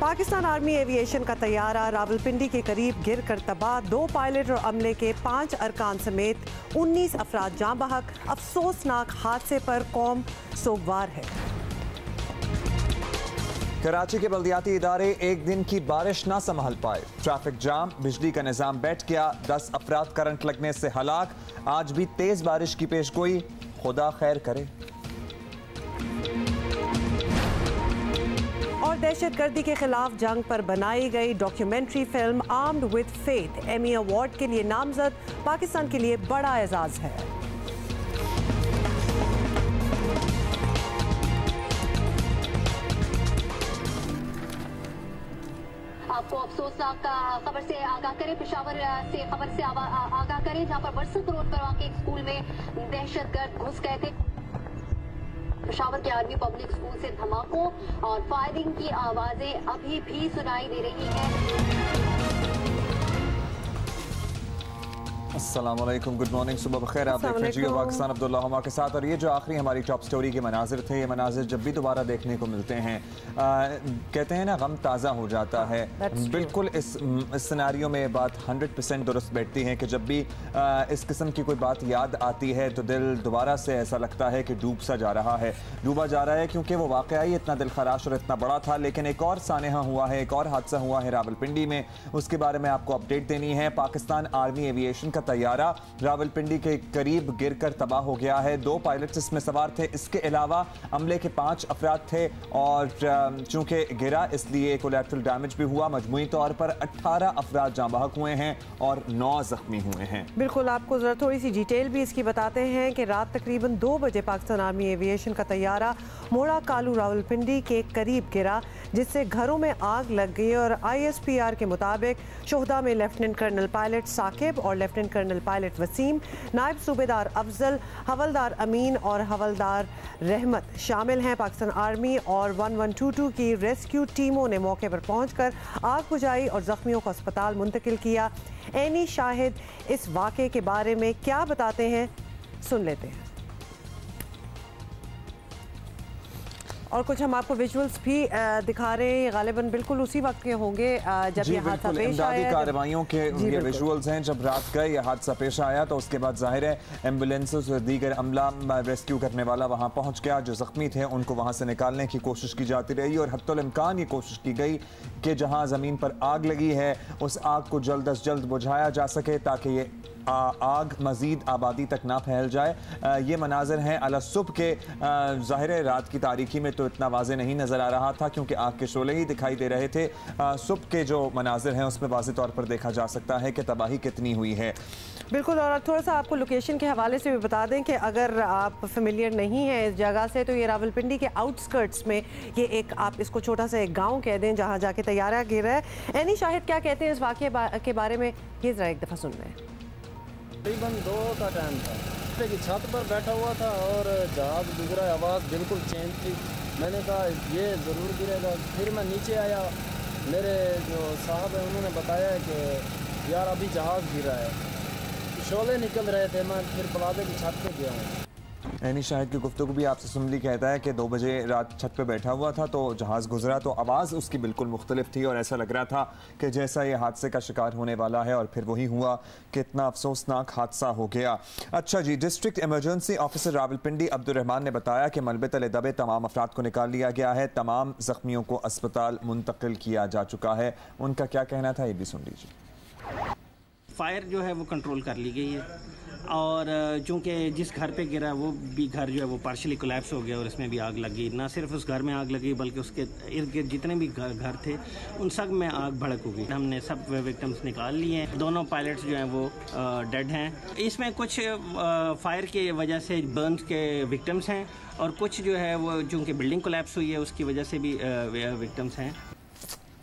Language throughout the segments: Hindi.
पाकिस्तान आर्मी एविएशन का तैयारा रावलपिंडी के करीब गिर कर तबाह, 2 पायलट और अमले के 5 अरकान समेत 19 अफराद जाँ बहक। अफसोसनाक हादसे पर कौम सोगवार है। कराची के बल्दियाती इदारे एक दिन की बारिश ना संभाल पाए, ट्रैफिक जाम, बिजली का निजाम बैठ गया, 10 अफराद करंट लगने से हलाक। आज भी तेज बारिश की पेशगोई, खुदा खैर करे। और दहशतगर्दी के खिलाफ जंग पर बनाई गई documentary film armed with faith Emmy award के लिए नामजद, पाकिस्तान के लिए बड़ा एजाज है। आपको अफसोसनाक खबर से आगाह करें, पेशावर से खबर से आगाह करें, जहां पर बरसत रोड पर वाकई एक स्कूल में दहशतगर्द घुस गए थे। पेशावर के आर्मी पब्लिक स्कूल से धमाकों और फायरिंग की आवाजें अभी भी सुनाई दे रही हैं। अस्सलामुअलैकुम, गुड मॉर्निंग, सुबह बखैर। आप देख रहे हैं जियो पाकिस्तान, अब्दुल्ला हुमा के साथ। और ये जो आखिरी हमारी टॉप स्टोरी के मनाजिर थे, ये मनाजिर जब भी दोबारा देखने को मिलते हैं कहते हैं ना, गम ताज़ा हो जाता है। बिल्कुल इस सिनेरियो में बात 100% दुरुस्त बैठती है कि जब भी इस किस्म की कोई बात याद आती है तो दिल दोबारा से ऐसा लगता है कि डूबा जा रहा है, क्योंकि वो वाक़या ही इतना दिलखराश और इतना बड़ा था। लेकिन एक और सानेहा हुआ है, एक और हादसा हुआ है रावलपिंडी में, उसके बारे में आपको अपडेट देनी है। पाकिस्तान आर्मी एविएशन का तैयारा रावलपिंडी के करीब गिरकर तबाह हो गया है। 2 पायलट्स इसमें सवार थे, इसके अलावा अमले के 5 अफराद थे और चूंकि गिरा इसलिए कोलैटरल डैमेज भी हुआ। मजमूई तौर पर 18 अफराद जाँ बहक हुए हैं और 9 जख्मी हुए हैं। बिल्कुल, आपको जरा थोड़ी सी डिटेल भी इसकी बताते हैं कि रात तकरीबन 2 बजे पाकिस्तान आर्मी एविएशन का तैयारा मोड़ा कालू रावलपिंडी के करीब गिरा, जिससे घरों में आग लग गई। और ISPR के मुताबिक शोहदा में लेफ्टिनेंट कर्नल पायलट साकिब और लेफ्टिनेंट कर्नल पायलट वसीम, नायब सूबेदार अफजल, हवलदार अमीन और हवलदार रहमत शामिल हैं। पाकिस्तान आर्मी और 1122 की रेस्क्यू टीमों ने मौके पर पहुंचकर आग बुझाई और जख्मियों को अस्पताल मुंतकिल किया। एनी शाहिद इस वाक़े के बारे में क्या बताते हैं, सुन लेते हैं। और कुछ हम आपको विजुअल्स भी दिखा रहे हैं, गालिबन बिल्कुल उसी वक्त के होंगे जब ये हादसा पेश आया। कार्रवाइयों के ये विजुअल्स हैं। जब रात का ये हादसा पेश आया तो उसके बाद जाहिर है एम्बुलेंसेस और दीगर अमला, रेस्क्यू करने वाला वहाँ पहुँच गया। जो जख्मी थे उनको वहाँ से निकालने की कोशिश की जाती रही और हत्तुल इम्कान ये कोशिश की गई कि जहाँ ज़मीन पर आग लगी है उस आग को जल्द अज जल्द बुझाया जा सके ताकि ये आग मजीद आबादी तक ना फैल जाए। ये मनाजिर हैं अला सुबह के। ज़ाहिर है रात की तारीकी में तो इतना वाज़े नहीं नज़र आ रहा था क्योंकि आग के शोले ही दिखाई दे रहे थे। सुबह के जो मनाजिर हैं उसमें वाज़े तौर पर देखा जा सकता है कि तबाही कितनी हुई है। बिल्कुल, और थोड़ा सा आपको लोकेशन के हवाले से भी बता दें कि अगर आप फेमिलियर नहीं हैं इस जगह से, तो ये रावलपिंडी के आउटस्कर्ट्स में ये एक, आप इसको छोटा सा एक गाँव कह दें जहाँ जाके तैयारा गिरा है। एनी शाहिद क्या कहते हैं इस वाक़े के बारे में, ये ज़रा एक दफ़ा सुन रहे हैं। तकरीबन 2 का टाइम था, कि छत पर बैठा हुआ था और जहाज़ गुजरा, आवाज़ बिल्कुल चेंज थी। मैंने कहा ये ज़रूर गिरेगा। फिर मैं नीचे आया, मेरे जो साहब हैं उन्होंने बताया कि यार अभी जहाज़ गिरा है, शोले निकल रहे थे। मैं फिर प्लाजे की छत पे गया हूँ। एनी शाहिद की गुफ्तगू भी आपसे सुन ली। कहता है कि 2 बजे रात छत पे बैठा हुआ था तो जहाज़ गुजरा तो आवाज़ उसकी बिल्कुल मुख्तलिफ थी और ऐसा लग रहा था कि जैसा ये हादसे का शिकार होने वाला है। और फिर वही हुआ कि इतना अफसोसनाक हादसा हो गया। अच्छा जी, district emergency officer Rawalpindi Abdurrahman ने बताया कि मलबे तले दबे तमाम अफराद को निकाल लिया गया है, तमाम जख्मियों को अस्पताल मुंतकिल किया जा चुका है। उनका क्या कहना था ये भी सुन लीजिए। फायर जो है वो कंट्रोल कर ली गई है और चूँकि जिस घर पे गिरा वो भी घर जो है वो पार्शली कोलैप्स हो गया और इसमें भी आग लगी। ना सिर्फ उस घर में आग लगी बल्कि उसके इर्द गिर्द जितने भी घर थे उन सब में आग भड़क हो गई। हमने सब विक्टिम्स निकाल लिए हैं। दोनों पायलट्स जो हैं वो डेड हैं। इसमें कुछ फायर की वजह से बर्न्स के विक्टिम्स हैं और कुछ जो है वो चूँकि बिल्डिंग कोलैप्स हुई है उसकी वजह से भी विक्टिम्स हैं।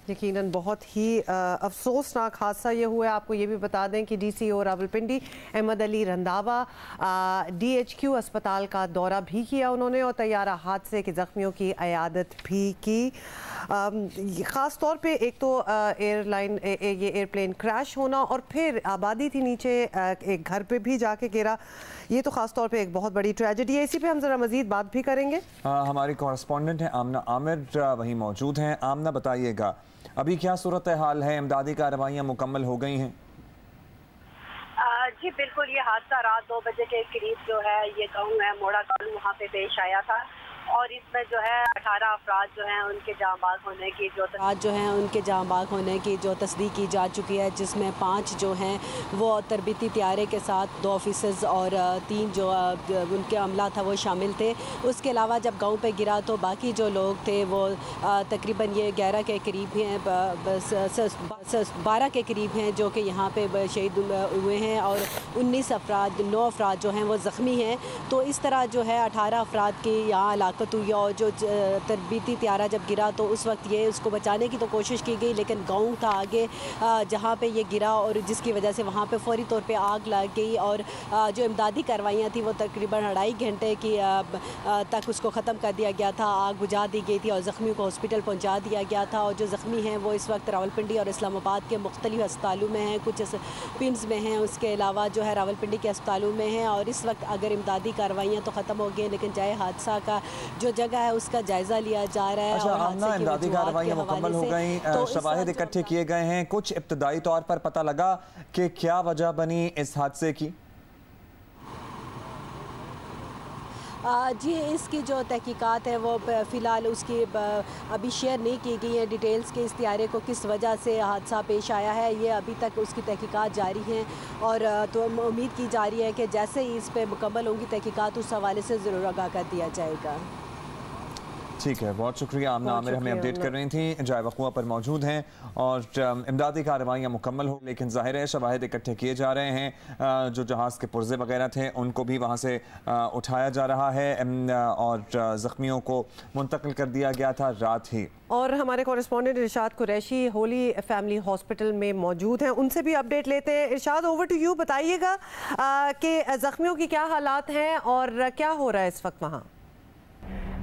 यकीनन बहुत ही अफसोसनाक हादसा ये हुआ है। आपको ये भी बता दें कि DCO रावलपिंडी अहमद अली रंधावा DHQ अस्पताल का दौरा भी किया उन्होंने और तैयारा हादसे के ज़ख्मियों की अयादत भी की। ख़ास तौर पे एक तो ये एयरप्लेन क्रैश होना और फिर आबादी थी नीचे, एक घर पे भी जाके गिरा, ये तो ख़ास तौर पे एक बहुत बड़ी ट्रेजेडी है। इसी पे हम ज़रा मज़ीद बात भी करेंगे। हमारी कॉरेस्पॉन्डेंट हैं आमना आमिर, वहीं मौजूद हैं। आमना, बताइएगा अभी क्या सूरत हाल है? इमदादी कार्रवाइयाँ मुकम्मल हो गई हैं? जी बिल्कुल, ये हादसा रात 2 बजे के करीब जो है ये गाँव है मोड़ा कालू, वहाँ पे पेश आया था और इसमें जो है 18 अफराद जो हैं उनके जाँबाज होने की जो तस्दीक की जा चुकी है, जिसमें 5 जो हैं वो तरबीती त्यारे के साथ 2 ऑफिसर्स और 3 जो उनके अमला था वो शामिल थे। उसके अलावा जब गांव पे गिरा तो बाकी जो लोग थे वो तकरीबन ये 11 के करीब हैं, 12 के करीब हैं जो कि यहाँ पे शहीद हुए हैं और 9 अफराद जो हैं वो ज़ख्मी हैं। तो इस तरह जो है 18 अफराद की यहाँ हलाकत हुई और जो तरबीती त्यारा जब गिरा तो उस वक्त ये उसको बचाने की तो कोशिश की गई, लेकिन गाँव था आगे जहाँ पे ये गिरा और जिसकी वजह से वहाँ पे फौरी तौर पे आग लग गई और जो इमदादी कार्रवाइयाँ थी वो तकरीबन 2.5 घंटे की तक उसको ख़त्म कर दिया गया था, आग बुझा दी गई थी और ज़ख्मियों को हॉस्पिटल पहुँचा दिया गया था। और जो ज़ख्मी हैं वो इस वक्त रावलपिंडी और इस्लामाबाद के मुख्तलिफ अस्पतालों में हैं, कुछ पिम्स में हैं, उसके अलावा जो है रावलपिंडी के अस्पतालों में हैं। और इस वक्त अगर इमदादी कार्रवाइयाँ तो ख़त्म हो गई, लेकिन चाहे हादसा का जो जगह है उसका जायजा लिया जा रहा है। अच्छा, आमना, इमदादी कार्रवाइयाँ मुकम्मल हो गई, शवाहिद इकट्ठे किए गए हैं, कुछ इब्तदाई तौर पर पता लगा कि क्या वजह बनी इस हादसे की? जी, इसकी जो तहकीकात है वो फ़िलहाल उसकी अभी शेयर नहीं की गई है डिटेल्स के इस त्यारे को किस वजह से हादसा पेश आया है, ये अभी तक उसकी तहकीकात जारी हैं और तो उम्मीद की जा रही है कि जैसे ही इस पे मुकम्मल होंगी तहकीकात उस हवाले से ज़रूर आगाह कर दिया जाएगा। ठीक है, बहुत शुक्रिया आमना आमिर, हमें अपडेट कर रही थी, जाए वक़ुआ पर मौजूद हैं और इमदादी कार्रवाइयाँ मुकम्मल हो, लेकिन ज़ाहिर है शवाहिद इकट्ठे किए जा रहे हैं। जो जहाज़ के पुर्जे वगैरह थे उनको भी वहाँ से उठाया जा रहा है और ज़ख्मियों को मुंतकिल कर दिया गया था रात ही। और हमारे कॉरेस्पॉन्डेंट इरशाद कुरैशी होली फैमिली हॉस्पिटल में मौजूद हैं, उनसे भी अपडेट लेते हैं। इरशाद, ओवर टू यू, बताइएगा कि ज़ख्मियों की क्या हालात हैं और क्या हो रहा है इस वक्त वहाँ?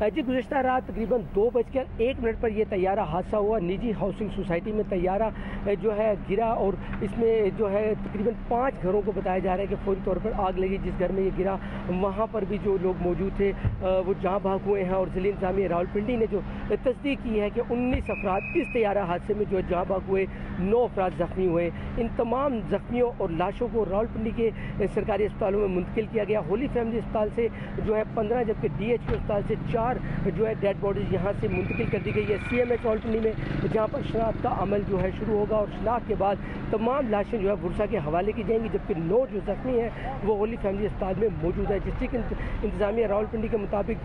जी, गुज़िश्ता रात तकरीबन 2:01 पर यह तैयारा हादसा हुआ। निजी हाउसिंग सोसाइटी में तैयारा जो है गिरा और इसमें जो है तकरीबन 5 घरों को बताया जा रहा है कि फौरी तौर पर आग लगी। जिस घर में ये गिरा वहाँ पर भी जो लोग मौजूद थे वो जहाँ भाग हुए हैं और ज़िला इंतज़ामिया रावलपिंडी ने जो तस्दीक की है कि 19 अफराद इस तैयारा हादसे में जो है जहाँ भाग हुए, 9 अफराद ज़ख्मी हुए। इन तमाम ज़ख्मियों और लाशों को रावलपिंडी के सरकारी अस्पतालों में मुंतकिल किया गया। होली फैमिली अस्पताल से जो है 15, जबकि DHQ अस्पताल से 4 जो है डेड बॉडीज यहाँ से मुंतकिल कर दी गई है CMH रावलपिंडी में, जहाँ पर शनाख्त का अमल जो है शुरू होगा और शनाख्त के बाद तमाम लाशें जो है बुरसा के हवाले की जाएंगी, जबकि 9 जो ज़ख्मी हैं वो होली फैमिली अस्पताल में मौजूद है। डिस्ट्रिक्ट इंतज़ामिया रावलपिंडी के मुताबिक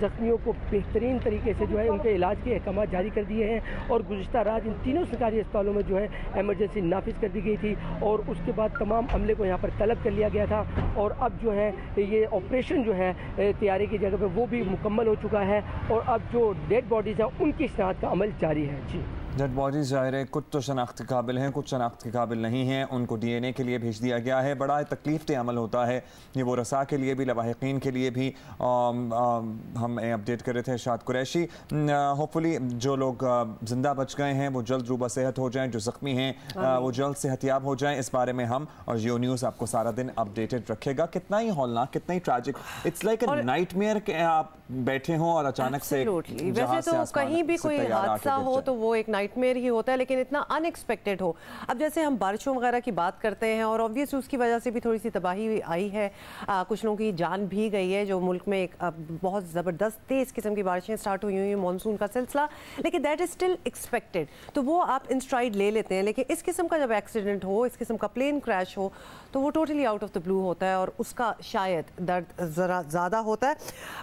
ज़ख्मियों को बेहतरीन तरीके से जो है उनके इलाज के अहकाम जारी कर दिए हैं और गुज़िश्ता रात इन तीनों सरकारी अस्पतालों में जो है एमरजेंसी नाफिज कर दी गई थी और उसके बाद तमाम अमले को यहाँ पर तलब कर लिया गया था और अब जो है ये ऑपरेशन जो है तैयारी की जगह पर वो भी मुकम्मल हो चुका है और अब जो डेड बॉडीज़ हैं उनकी शनाख्त का अमल जारी है। जी, डेड बॉडीज ज़ाहिर है कुछ तो शनाख्त के काबिल हैं, कुछ शनाख्त के काबिल नहीं हैं, उनको DNA के लिए भेज दिया गया है। बड़ा तकलीफ दे अमल होता है ये, वो रसा के लिए भी, लवाहिकीन के लिए भी। हम अपडेट कर रहे थे इरशाद कुरैशी। होपफुली जो लोग ज़िंदा बच गए हैं वो जल्द रूबा सेहत हो जाएँ, जो ज़ख्मी हैं वो जल्द सेहतियाब हो जाएँ। इस बारे में हम और जियो न्यूज़ आपको सारा दिन अपडेटेड रखेगा। कितना ही हौलनाक, कितना ही tragic, it's like a nightmare कि आप बैठे हों और अचानक से वैसे तो कहीं भी कोई हादसा हो तो वो एक नाइटमेयर ही होता है, लेकिन इतना अनएक्सपेक्टेड हो। अब जैसे हम बारिशों वगैरह की बात करते हैं और ऑब्वियसली उसकी वजह से भी थोड़ी सी तबाही आई है, कुछ लोगों की जान भी गई है। जो मुल्क में एक बहुत ज़बरदस्त तेज़ किस्म की बारिशें स्टार्ट हुई हुई मानसून का सिलसिला, लेकिन दैट इज़ स्टिल एक्सपेक्टेड, तो वो आप इन स्ट्राइड ले लेते हैं। लेकिन इस किस्म का जब एक्सीडेंट हो, इस किस्म का प्लेन क्रैश हो, तो वो totally out of the blue होता है और उसका शायद दर्द ज़रा ज़्यादा होता है।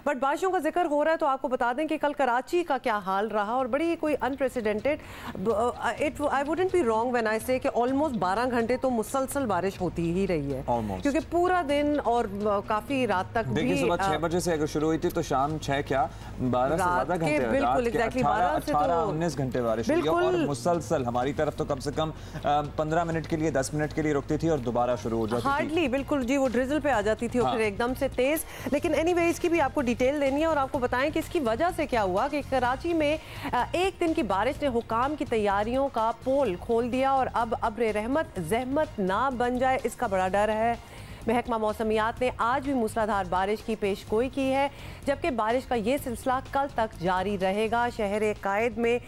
बट बारिशों का जिक्र हो रहा है तो आपको बता दें कि कल कराची का क्या हाल रहा और बड़ी कोई unprecedented, I wouldn't be wrong when I से कि ऑलमोस्ट 12 घंटे तो मुसलसल बारिश होती ही रही है, क्योंकि पूरा दिन और काफ़ी रात तक। देखिए, सुबह 6 बजे से अगर शुरू हुई थी तो शाम 6 क्या 12 से ज्यादा घंटे, बिल्कुल एग्जैक्टली 18-19 घंटे बारिश हुई और मुसलसल हमारी तरफ तो कम से कम 15 मिनट के लिए 10 मिनट के लिए रुकती थी और दोबारा शुरू हो जाती थी। हार्डली बिल्कुल जी, वो ड्रिजल पे आ जाती थी और फिर एकदम से तेज। लेकिन एनीवे इसकी भी आपको डिटेल देनी है और आपको बताएं कि इसकी वजह से क्या हुआ कि कराची में एक दिन की बारिश ने हुकाम की तैयारियों का पोल खोल दिया और अब अब्र रहमत जहमत ना बन जाए इसका बड़ा डर है। महकमा मौसमियात ने आज भी मूसलाधार बारिश की पेशगोई की है, जबकि बारिश का ये सिलसिला कल तक जारी रहेगा। शहर कायद में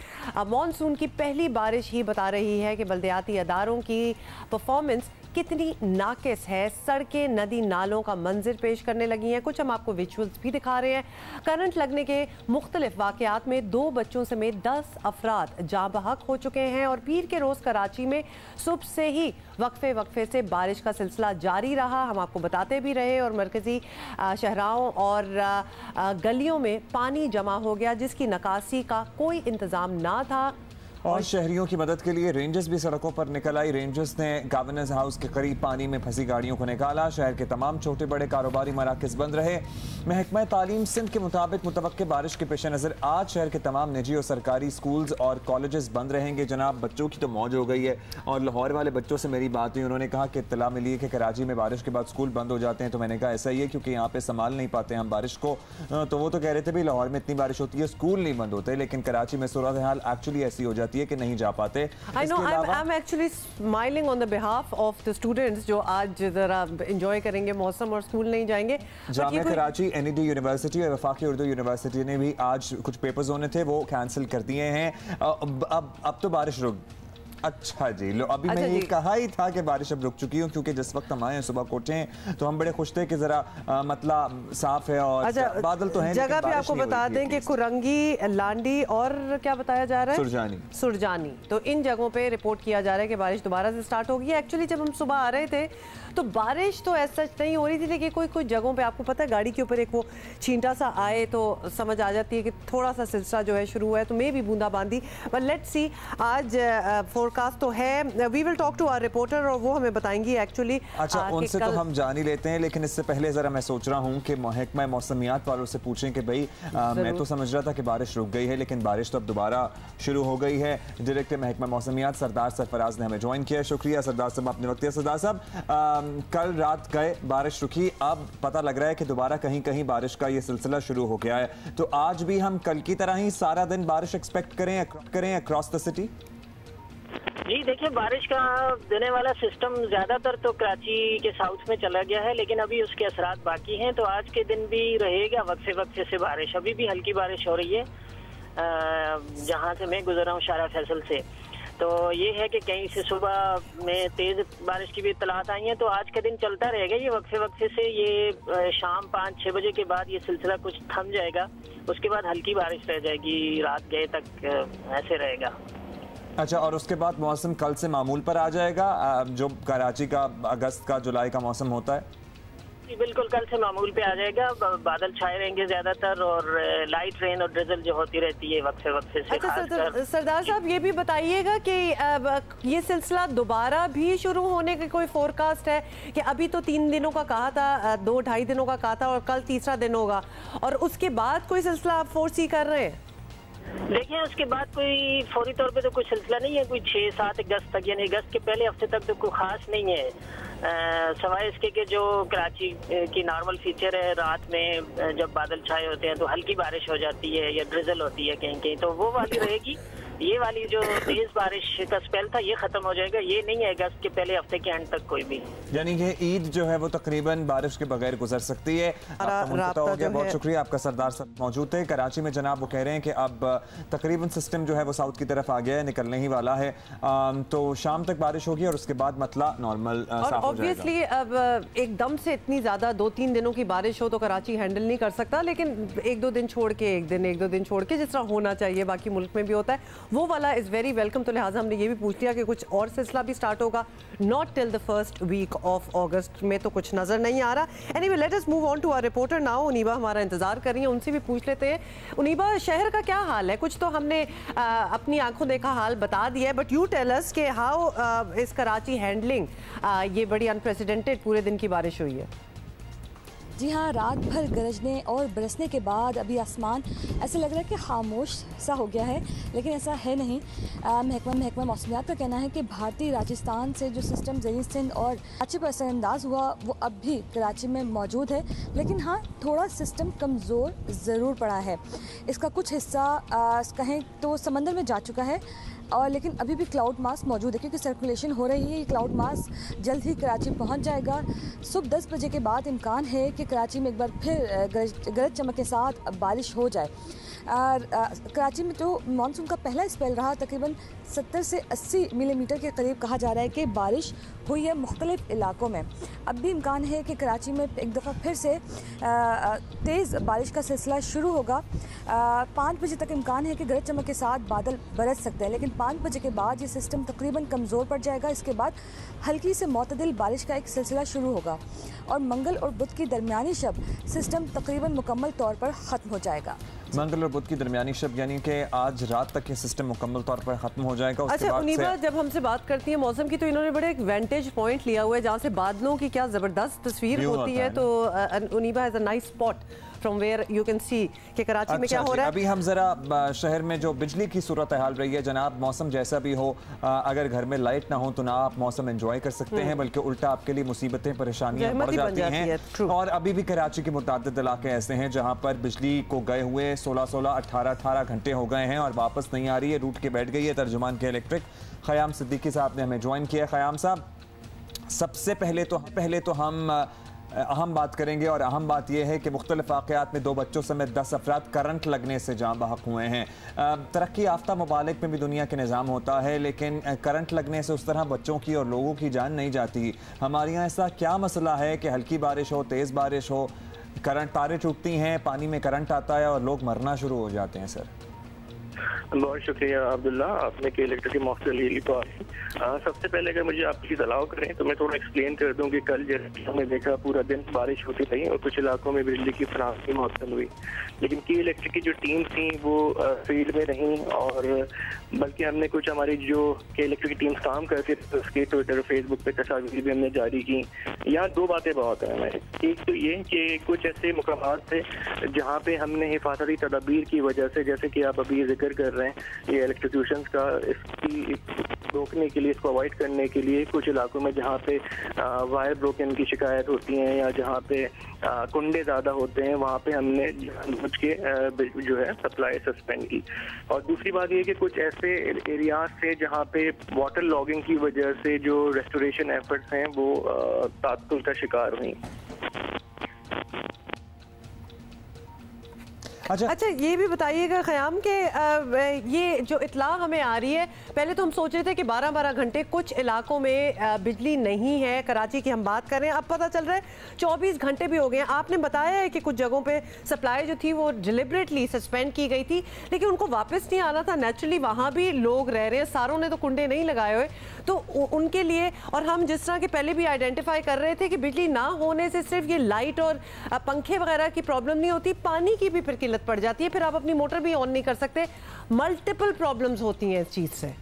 मानसून की पहली बारिश ही बता रही है कि बल्दियाती अदारों की परफॉर्मेंस कितनी नाकिस है। सड़कें नदी नालों का मंजर पेश करने लगी हैं। कुछ हम आपको विजुअल्स भी दिखा रहे हैं। करंट लगने के मुख्तलिफ वाक़यात में 2 बच्चों समेत 10 अफराद जाँ बहक हो चुके हैं और पीर के रोज़ कराची में सुबह से ही वक्फे से बारिश का सिलसिला जारी रहा। हम आपको बताते भी रहे और मरकज़ी शहराओं और गलियों में पानी जमा हो गया जिसकी नकासी का कोई इंतज़ाम ना था। और शहरियों की मदद के लिए रेंजर्स भी सड़कों पर निकल आई। रेंजर्स ने गवर्नर्स हाउस के करीब पानी में फंसी गाड़ियों को निकाला। शहर के तमाम छोटे बड़े कारोबारी मराकज़ बंद रहे। महकमा तालीम सिंध के मुताबिक मुतवक्के बारिश के पेश नज़र आज शहर के तमाम निजी और सरकारी स्कूल्स और कॉलेजेस बंद रहेंगे। जनाब, बच्चों की तो मौज हो गई है और लाहौर वाले बच्चों से मेरी बात हुई, उन्होंने कहा कि इत्तला मिली है कि कराची में बारिश के बाद स्कूल बंद हो जाते हैं। तो मैंने कहा ऐसा ही है क्योंकि यहाँ पे संभाल नहीं पाते हम बारिश को। तो वो तो कह रहे थे भाई लाहौर में इतनी बारिश होती है स्कूल नहीं बंद होते, लेकिन कराची में सूरत हाल एक्चुअली ऐसी हो जाती है कि नहीं जा पाते। I know, I'm actually smiling on the behalf of the students जो आज जरा एंजॉय करेंगे मौसम और स्कूल नहीं जाएंगे। जामिया कराची, NED यूनिवर्सिटी और वफाकी उर्दू यूनिवर्सिटी ने भी आज कुछ पेपर्स होने थे वो कैंसिल कर दिए हैं। अब तो बारिश रुक। अच्छा जी, लो अभी मैं ये कहा ही था कि बारिश अब रुक चुकी हूँ क्योंकि जिस वक्त हम आए सुबह कोठे हैं तो हम बड़े खुश थे कि जरा मतला साफ है और बादल तो है। जगह पे आपको बता दें कि कुरंगी, लांडी और क्या बताया जा रहा है, सुरजानी, तो इन जगहों पे रिपोर्ट किया जा रहा है कि बारिश दोबारा से स्टार्ट होगी। एक्चुअली जब हम सुबह आ रहे थे तो बारिश तो ऐसा नहीं हो रही थी, लेकिन कोई जगहों पे आपको पता है गाड़ी के ऊपर एक वो छींटा सा आए तो समझ आ जाती है कि थोड़ा सा सिलसिला जो है शुरू हुआ है। तो मे भी बूंदाबांदी, बट लेट्स सी। आज फोरकास्ट तो है। We will talk to our reporter और वो हमें बताएंगी एक्चुअली। अच्छा, उनसे तो हम जान ही लेते हैं, लेकिन इससे पहले जरा मैं सोच रहा हूँ कि महकमा मौसमियात वालों से पूछें कि भाई मैं तो समझ रहा था कि बारिश रुक गई है लेकिन बारिश तो अब दोबारा शुरू हो गई है। डायरेक्टर महकमा मौसमियात सरदार सरफराज ने हमें ज्वाइन किया। शुक्रिया सरदार साहब, आपने वक्त दिया। सरदार साहब, कल रात गए बारिश रुकी, अब पता लग रहा है कि दोबारा कहीं कहीं बारिश का ये सिलसिला शुरू हो गया है, तो आज भी हम कल की तरह ही सारा दिन बारिश एक्सपेक्ट करें अक्रॉस द सिटी? जी देखिए, बारिश का देने वाला सिस्टम ज्यादातर तो कराची के साउथ में चला गया है, लेकिन अभी उसके असरात बाकी हैं। तो आज के दिन भी रहेगा वक्फे से बारिश। अभी भी हल्की बारिश हो रही है जहाँ से मैं गुजर रहा हूँ शारा फैसल से। तो ये है कि कहीं से सुबह में तेज बारिश की भी इत्तलात आई हैं। तो आज का दिन चलता रहेगा ये वक्फे से। ये शाम 5-6 बजे के बाद ये सिलसिला कुछ थम जाएगा, उसके बाद हल्की बारिश रह जाएगी, रात गए तक ऐसे रहेगा। अच्छा, और उसके बाद मौसम कल से मामूल पर आ जाएगा जो कराची का अगस्त का जुलाई का मौसम होता है? बिल्कुल, कल से मामूल पे आ जाएगा। बादल छाए रहेंगे ज्यादातर और लाइट रेन और ड्रिजल जो होती रहती है वक्फे से। अच्छा सरदार साहब, ये भी बताइएगा कि ये सिलसिला दोबारा भी शुरू होने का कोई फोरकास्ट है कि अभी तो 3 दिनों का कहा था, 2-2.5 दिनों का कहा था और कल तीसरा दिन होगा, और उसके बाद कोई सिलसिला आप फोरसी कर रहे हैं? देखिए, उसके बाद कोई फौरी तौर पे तो कोई सिलसिला नहीं है। कोई 6-7 अगस्त तक, यानी अगस्त के पहले हफ्ते तक तो कोई खास नहीं है, सवाए इसके कि जो कराची की नॉर्मल फीचर है, रात में जब बादल छाए होते हैं तो हल्की बारिश हो जाती है या ड्रिजल होती है कहीं कहीं, तो वो वाली रहेगी। ये वाली जो तेज बारिश का स्पेल था ये खत्म हो जाएगा। ये नहीं है अगस्त के पहले हफ्ते के एंड तक कोई भी, यानी कि ईद जो है वो तकरीबन बारिश के बगैर गुजर सकती है। आपका हो गया, बहुत शुक्रिया आपका। सरदार साहब मौजूद थे कराची में। जनाब, वो कह रहे हैं कि अब तकरीबन सिस्टम जो है वो साउथ की तरफ आ गया है, निकलने ही वाला है, तो शाम तक बारिश होगी और उसके बाद मतला नॉर्मल साफ हो जाएगा। ऑब्वियसली अब एकदम से इतनी ज्यादा 2-3 दिनों की बारिश हो तो कराची हैंडल नहीं कर सकता, लेकिन 1-2 दिन छोड़ के, 1-2 दिन छोड़ के जिस तरह होना चाहिए बाकी मुल्क में भी होता है वो वाला इज वेरी वेलकम। तो लिहाजा हमने ये भी पूछ लिया कि कुछ और सिलसिला भी स्टार्ट होगा। Not till the first week of August में तो कुछ नजर नहीं आ रहा। Anyway, let us move on to our reporter now. Uneeba हमारा इंतजार कर रही है, उनसे भी पूछ लेते हैं। उनीबा, शहर का क्या हाल है? कुछ तो हमने अपनी आंखों देखा हाल बता दिया है, बट यू टेल अस कि हाउ इज कराची हैंडलिंग ये बड़ी अनप्रेसिडेंटेड पूरे दिन की बारिश हुई है। जी हाँ, रात भर गरजने और बरसने के बाद अभी आसमान ऐसा लग रहा है कि खामोश सा हो गया है, लेकिन ऐसा है नहीं। महकमा मौसमियात का कहना है कि भारतीय राजस्थान से जो सिस्टम ज़रीन सिंध और कराची पर असरअंदाज हुआ वो अब भी कराची में मौजूद है, लेकिन हाँ थोड़ा सिस्टम कमज़ोर ज़रूर पड़ा है। इसका कुछ हिस्सा कहें तो समंदर में जा चुका है और लेकिन अभी भी क्लाउड मास मौजूद है क्योंकि सर्कुलेशन हो रही है। ये क्लाउड मास जल्द ही कराची पहुंच जाएगा। सुबह 10 बजे के बाद इम्कान है कि कराची में एक बार फिर गरज चमक के साथ बारिश हो जाए। कराची में जो मानसून का पहला स्पेल रहा तकरीबन 70 से 80 मिलीमीटर के करीब कहा जा रहा है कि बारिश हुई है मुख्तलिफ इलाकों में। अब भी इम्कान है कि कराची में एक दफ़ा फिर से तेज़ बारिश का सिलसिला शुरू होगा। 5 बजे तक इम्कान है कि गरज चमक के साथ बादल बरस सकते हैं, लेकिन 5 बजे के बाद ये सिस्टम तकरीबन कमज़ोर पड़ जाएगा। इसके बाद हल्की से मुतदिल बारिश का एक सिलसिला शुरू होगा और मंगल और बुध की दरमियानी शब सिस्टम तकरीबन मुकम्मल तौर पर ख़त्म हो जाएगा। मंगल और बुध की दरमियानी शब यानी कि आज रात तक ये सिस्टम मुकम्मल तौर पर खत्म हो जाएगा। अच्छा उनीबा, जब हमसे बात करती है मौसम की तो इन्होंने बड़े एक वेंटेज पॉइंट लिया हुआ है जहाँ से बादलों की क्या ज़बरदस्त तस्वीर होती है। तो Uneeba has a nice spot from where you can see कि कराची में क्या हो रहा है। अभी हम जरा शहर में जो बिजली की सूरत हाल रही है जनाब, मौसम जैसा भी हो, अगर घर में लाइट ना हो तो ना आप मौसम एंजॉय कर सकते हैं बल्कि उल्टा आपके लिए मुसीबतें परेशानियां बढ़ जाती हैं। और अभी भी कराची के मुतादिद इलाके ऐसे हैं जहां पर बिजली को गए हुए 16-16, 18-18 घंटे हो गए हैं और वापस नहीं आ रही है, रूट के बैठ गई है। तर्जुमान के इलेक्ट्रिक ख़याम सिद्दीकी साहब ने हमें ज्वाइन किया। ख़याम साहब, सबसे पहले तो हम अहम बात करेंगे और अहम बात यह है कि मुख्तलिफ वाक़यात में 2 बच्चों समेत 10 अफराद करंट लगने से जाँ बहक हुए हैं। तरक्की याफ्ता ममालिक में भी दुनिया के निज़ाम होता है, लेकिन करंट लगने से उस तरह बच्चों की और लोगों की जान नहीं जाती। हमारे यहाँ ऐसा क्या मसला है कि हल्की बारिश हो, तेज़ बारिश हो, करंट तारें टूटती हैं, पानी में करंट आता है और लोग मरना शुरू हो जाते हैं? सर बहुत शुक्रिया अब्दुल्ला, आपने के इलेक्ट्रिक मौके ले ली। तो सबसे पहले अगर मुझे आप प्लीज़ अलाउ करें तो मैं थोड़ा एक्सप्लेन कर दूं कि कल जैसे हमने देखा पूरा दिन बारिश होती रही और कुछ इलाकों में बिजली की फराहमी मौसम हुई, लेकिन की इलेक्ट्रिक की जो टीम थी वो फील्ड में रहीं और बल्कि हमने कुछ हमारी जो के इलेक्ट्रिक टीम्स काम करती थी उसके ट्विटर फेसबुक पे तस्वीर भी हमने जारी की। यहाँ 2 बातें बहुत हैं हमें। एक तो ये कि कुछ ऐसे मुकामात थे जहाँ पे हमने हिफाजती तदाबीर की वजह से, जैसे कि आप अभी जिक्र कर रहे हैं ये इलेक्ट्रिक्यूशंस का, इसकी रोकने के लिए, इसको अवॉइड करने के लिए कुछ इलाकों में जहाँ पे वायर ब्रोकन की शिकायत होती है या जहाँ पे कुंडे ज़्यादा होते हैं वहाँ पे हमने जानबूझ के जो है सप्लाई सस्पेंड की। और दूसरी बात ये कि कुछ ऐसे एरियाज थे जहाँ पे वाटर लॉगिंग की वजह से जो रेस्टोरेशन एफर्ट्स हैं वो तात्तुल का शिकार हुई। अच्छा ये भी बताइएगा ख़याम के ये जो इत्तला हमें आ रही है, पहले तो हम सोच रहे थे कि 12-12 घंटे कुछ इलाकों में बिजली नहीं है, कराची की हम बात कर रहे हैं, अब पता चल रहा है 24 घंटे भी हो गए हैं। आपने बताया है कि कुछ जगहों पे सप्लाई जो थी वो डिलिबरेटली सस्पेंड की गई थी, लेकिन उनको वापस नहीं आना था। नेचुरली वहाँ भी लोग रह रहे हैं, सारों ने तो कुंडे नहीं लगाए हुए, तो उनके लिए, और हम जिस तरह के पहले भी आइडेंटिफाई कर रहे थे कि बिजली ना होने से सिर्फ ये लाइट और पंखे वगैरह की प्रॉब्लम नहीं होती, पानी की भी फिर किल्लत पड़ जाती है, फिर आप अपनी मोटर भी ऑन नहीं कर सकते, मल्टीपल प्रॉब्लम्स होती हैं इस चीज़ से।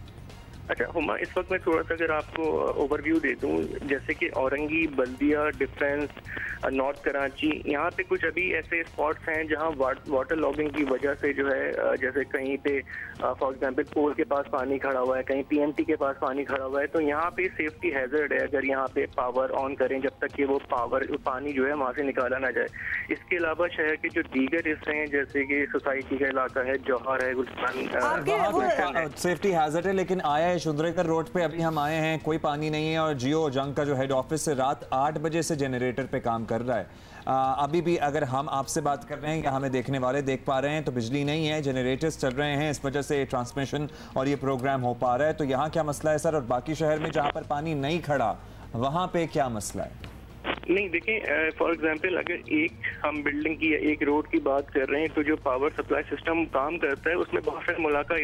अच्छा हुमा, इस वक्त मैं थोड़ा सा अगर आपको ओवरव्यू दे दूं, जैसे कि औरंगी, बल्दिया, डिफेंस, नॉर्थ कराची, यहाँ पे कुछ अभी ऐसे स्पॉट्स हैं जहाँ वाटर लॉगिंग की वजह से जो है, जैसे कहीं पे फॉर एग्जांपल पोल के पास पानी खड़ा हुआ है, कहीं पीएमटी के पास पानी खड़ा हुआ है, तो यहाँ पे सेफ्टी हैजर्ड है अगर यहाँ पे पावर ऑन करें जब तक कि वो पानी जो है वहाँ से निकाला ना जाए। इसके अलावा शहर के जो दीगर हिस्से हैं जैसे कि सोसाइटी का इलाका है, जौहर है, गुलस्तान, सेफ्टी हैजर्ड है, लेकिन आया है शुंद्रेकर रोड पे अभी हम आए हैं, कोई पानी नहीं है और जियो जंग का जो हेड ऑफिस से रात 8 बजे से जनरेटर पे काम कर रहा है। अभी भी अगर हम आपसे बात कर रहे हैं या हमें देखने वाले देख पा रहे हैं तो बिजली नहीं है, जनरेटर्स चल रहे हैं, इस वजह से ट्रांसमिशन और ये प्रोग्राम हो पा रहा है। तो यहाँ क्या मसला है सर, और बाकी शहर में जहाँ पर पानी नहीं खड़ा वहाँ पे क्या मसला है? नहीं देखें, फॉर एग्जांपल अगर एक हम बिल्डिंग की या एक रोड की बात कर रहे हैं तो जो पावर सप्लाई सिस्टम काम करता है उसमें बहुत सारे मुलाका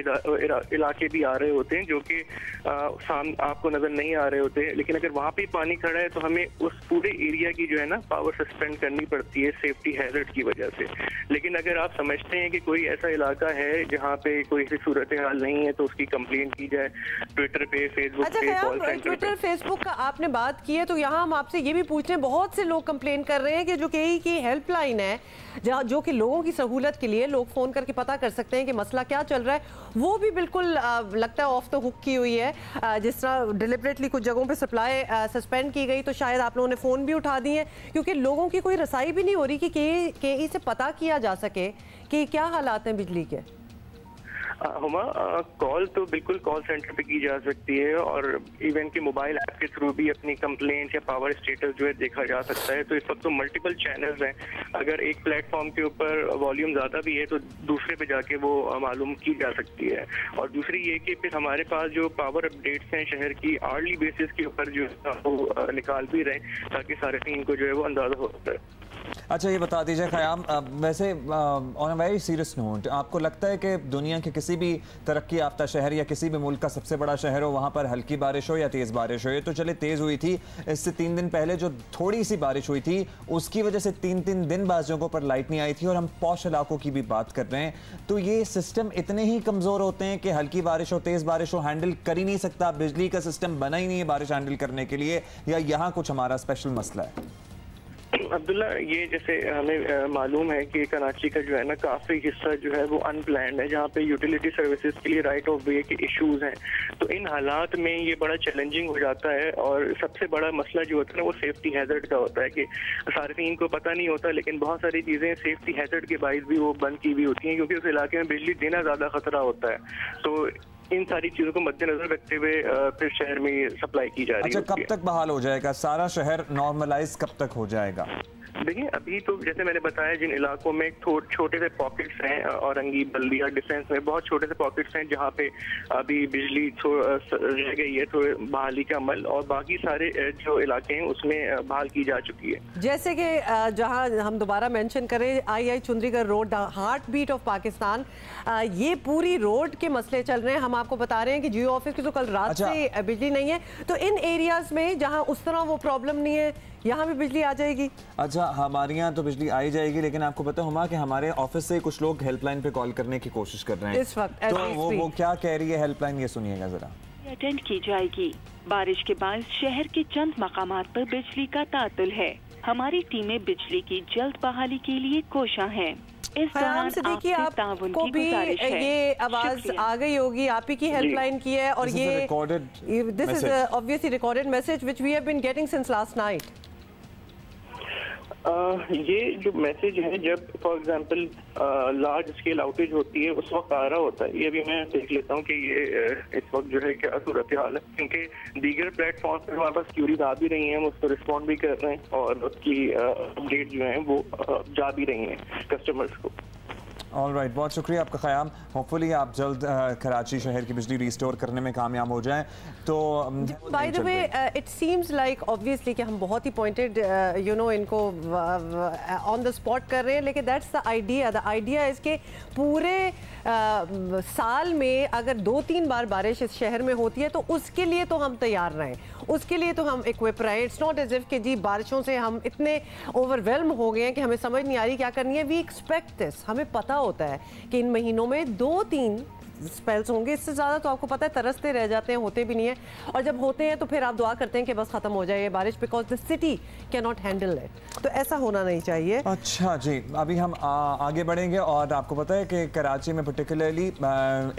इलाके भी आ रहे होते हैं जो कि आपको नजर नहीं आ रहे होते, लेकिन अगर वहाँ पे पानी खड़ा है तो हमें उस पूरे एरिया की जो है ना पावर सस्पेंड करनी पड़ती है सेफ्टी हैजर्ड की वजह से। लेकिन अगर आप समझते हैं कि कोई ऐसा इलाका है जहाँ पे कोई ऐसी सूरत हाल नहीं है तो उसकी कंप्लेंट की जाए ट्विटर पे, फेसबुक पे, कॉल सेंटर पे। ट्विटर फेसबुक का आपने बात की है तो यहाँ हम आपसे ये भी पूछ रहे हैं, बहुत से लोग कंप्लेन कर रहे हैं कि जो केई की हेल्पलाइन है, जो कि लोगों की सहूलत के लिए लोग फ़ोन करके पता कर सकते हैं कि मसला क्या चल रहा है, वो भी बिल्कुल लगता है ऑफ द हुक की हुई है। जिस तरह डिलिबरेटली कुछ जगहों पे सप्लाई सस्पेंड की गई, तो शायद आप लोगों ने फ़ोन भी उठा दिए क्योंकि लोगों की कोई रसाई भी नहीं हो रही कि केई से पता किया जा सके कि क्या हालात हैं बिजली के। हुमा, कॉल तो बिल्कुल कॉल सेंटर पे की जा सकती है और इवन के मोबाइल ऐप के थ्रू भी अपनी कंप्लेंट या पावर स्टेटस जो है देखा जा सकता है। तो इस वक्त तो मल्टीपल चैनल्स हैं। अगर एक प्लेटफॉर्म के ऊपर वॉल्यूम ज़्यादा भी है तो दूसरे पे जाके वो मालूम की जा सकती है। और दूसरी ये कि फिर हमारे पास जो पावर अपडेट्स हैं शहर की आर्ली बेसिस के ऊपर जो वो निकाल भी रहे ताकि सारे टीम को जो है वो अंदाज़ा हो सकता है। अच्छा, ये बता दीजिए ख़याम, वैसे on a very serious note, आपको लगता है कि दुनिया के किसी भी तरक्की याफ्ता शहर या किसी भी मुल्क का सबसे बड़ा शहर हो, वहाँ पर हल्की बारिश हो या तेज़ बारिश हो, ये तो चले तेज़ हुई थी, इससे 3 दिन पहले जो थोड़ी सी बारिश हुई थी उसकी वजह से 3 दिन बाद जगहों पर लाइट नहीं आई थी, और हम पॉश इलाकों की भी बात कर रहे हैं, तो ये सिस्टम इतने ही कमज़ोर होते हैं कि हल्की बारिश हो तेज़ बारिश हो हैंडल कर ही नहीं सकता? बिजली का सिस्टम बना ही नहीं है बारिश हैंडल करने के लिए, या यहाँ कुछ हमारा स्पेशल मसला है? अब्दुल्ला, ये जैसे हमें मालूम है कि कराची का जो है ना काफ़ी हिस्सा जो है वो अनप्लैंड है, जहाँ पे यूटिलिटी सर्विसेज के लिए राइट ऑफ वे के इश्यूज हैं। तो इन हालात में ये बड़ा चैलेंजिंग हो जाता है, और सबसे बड़ा मसला जो होता है ना वो सेफ्टी हैजर्ड का होता है कि सार्फिन को पता नहीं होता, लेकिन बहुत सारी चीज़ें सेफ्टी हैजर्ड के बाइस भी वो बंद की हुई होती हैं क्योंकि उस इलाके में बिजली देना ज़्यादा खतरा होता है। तो इन सारी चीज़ों को मद्देनजर रखते हुए फिर शहर में सप्लाई की जा रही है। अच्छा, कब तक बहाल हो जाएगा सारा शहर, नॉर्मलाइज कब तक हो जाएगा? देखिए, अभी तो जैसे मैंने बताया जिन इलाकों में छोटे से पॉकेट्स हैं, औरंगी, बल्दिया, डिफेंस में बहुत छोटे से पॉकेट्स हैं जहाँ पे अभी बिजली रह गई है थोड़े बहाली का अमल, और बाकी सारे जो इलाके हैं उसमें बहाल की जा चुकी है। जैसे कि जहाँ हम दोबारा मेंशन करें I Chundrigar road, the heartbeat of Pakistan, ये पूरी रोड के मसले चल रहे हैं। हम आपको बता रहे हैं कि जियो ऑफिस की तो कल रात से बिजली नहीं है, तो इन एरियाज में जहाँ उस तरह वो प्रॉब्लम नहीं है यहाँ भी बिजली आ जाएगी। अच्छा, हमारे यहाँ तो बिजली आई जाएगी, लेकिन आपको पता हुआ कि हमारे ऑफिस से कुछ लोग हेल्पलाइन पे कॉल करने की कोशिश कर रहे हैं इस वक्त, तो वो क्या कह रही है हेल्पलाइन, ये सुनिएगा जरा। अटेंड की जाएगी। बारिश के बाद शहर के चंद मकामात पर बिजली का तातुल है। हमारी टीमें बिजली की जल्द बहाली के लिए कोशां हैं। इस दौरान देखिए आपको भी ये आवाज आ गई होगी, आप ही की हेल्पलाइन की है, और ये this is obviously recorded message which we have been getting since last night. ये जो मैसेज है जब for example large scale outage होती है उस वक्त आ रहा होता है। ये भी मैं देख लेता हूँ कि ये इस वक्त जो है क्या सूरत हाल है, क्योंकि दीगर प्लेटफॉर्म पर हमारे पास क्यूरीज आ भी रही हैं, हम उस पर रिस्पॉन्ड भी कर रहे हैं और उसकी अपडेट जो है वो जा भी रही हैं कस्टमर्स को। ऑलराइट, बहुत शुक्रिया आपका ख़याम। होपफुली आप जल्द कराची शहर की बिजली रिस्टोर करने में कामयाब हो जाएं। तो by the way it seems like obviously कि हम बहुत ही पॉइंटेड यू नो इनको ऑन द स्पॉट कर रहे हैं, लेकिन that's the idea. The idea is के पूरे साल में अगर 2-3 बार बारिश इस शहर में होती है तो उसके लिए तो हम तैयार रहें, उसके लिए तो हम इक्विप रहें। इट्स नॉट एज इफ कि जी बारिशों से हम इतने ओवरवेल्म हो गए हैं कि हमें समझ नहीं आ रही क्या करनी है। वी एक्सपेक्ट दिस, हमें पता होता है कि इन महीनों में 2-3 स्पेल्स होंगे, इससे ज़्यादा तो आपको पता है तरसते रह जाते हैं, होते भी नहीं है, और जब होते हैं तो फिर आप दुआ करते हैं कि बस ख़त्म हो जाए ये बारिश, because the city can not handle it. तो ऐसा होना नहीं चाहिए। अच्छा जी, अभी हम आगे बढ़ेंगे, और आपको पता है कि कराची में पर्टिकुलरली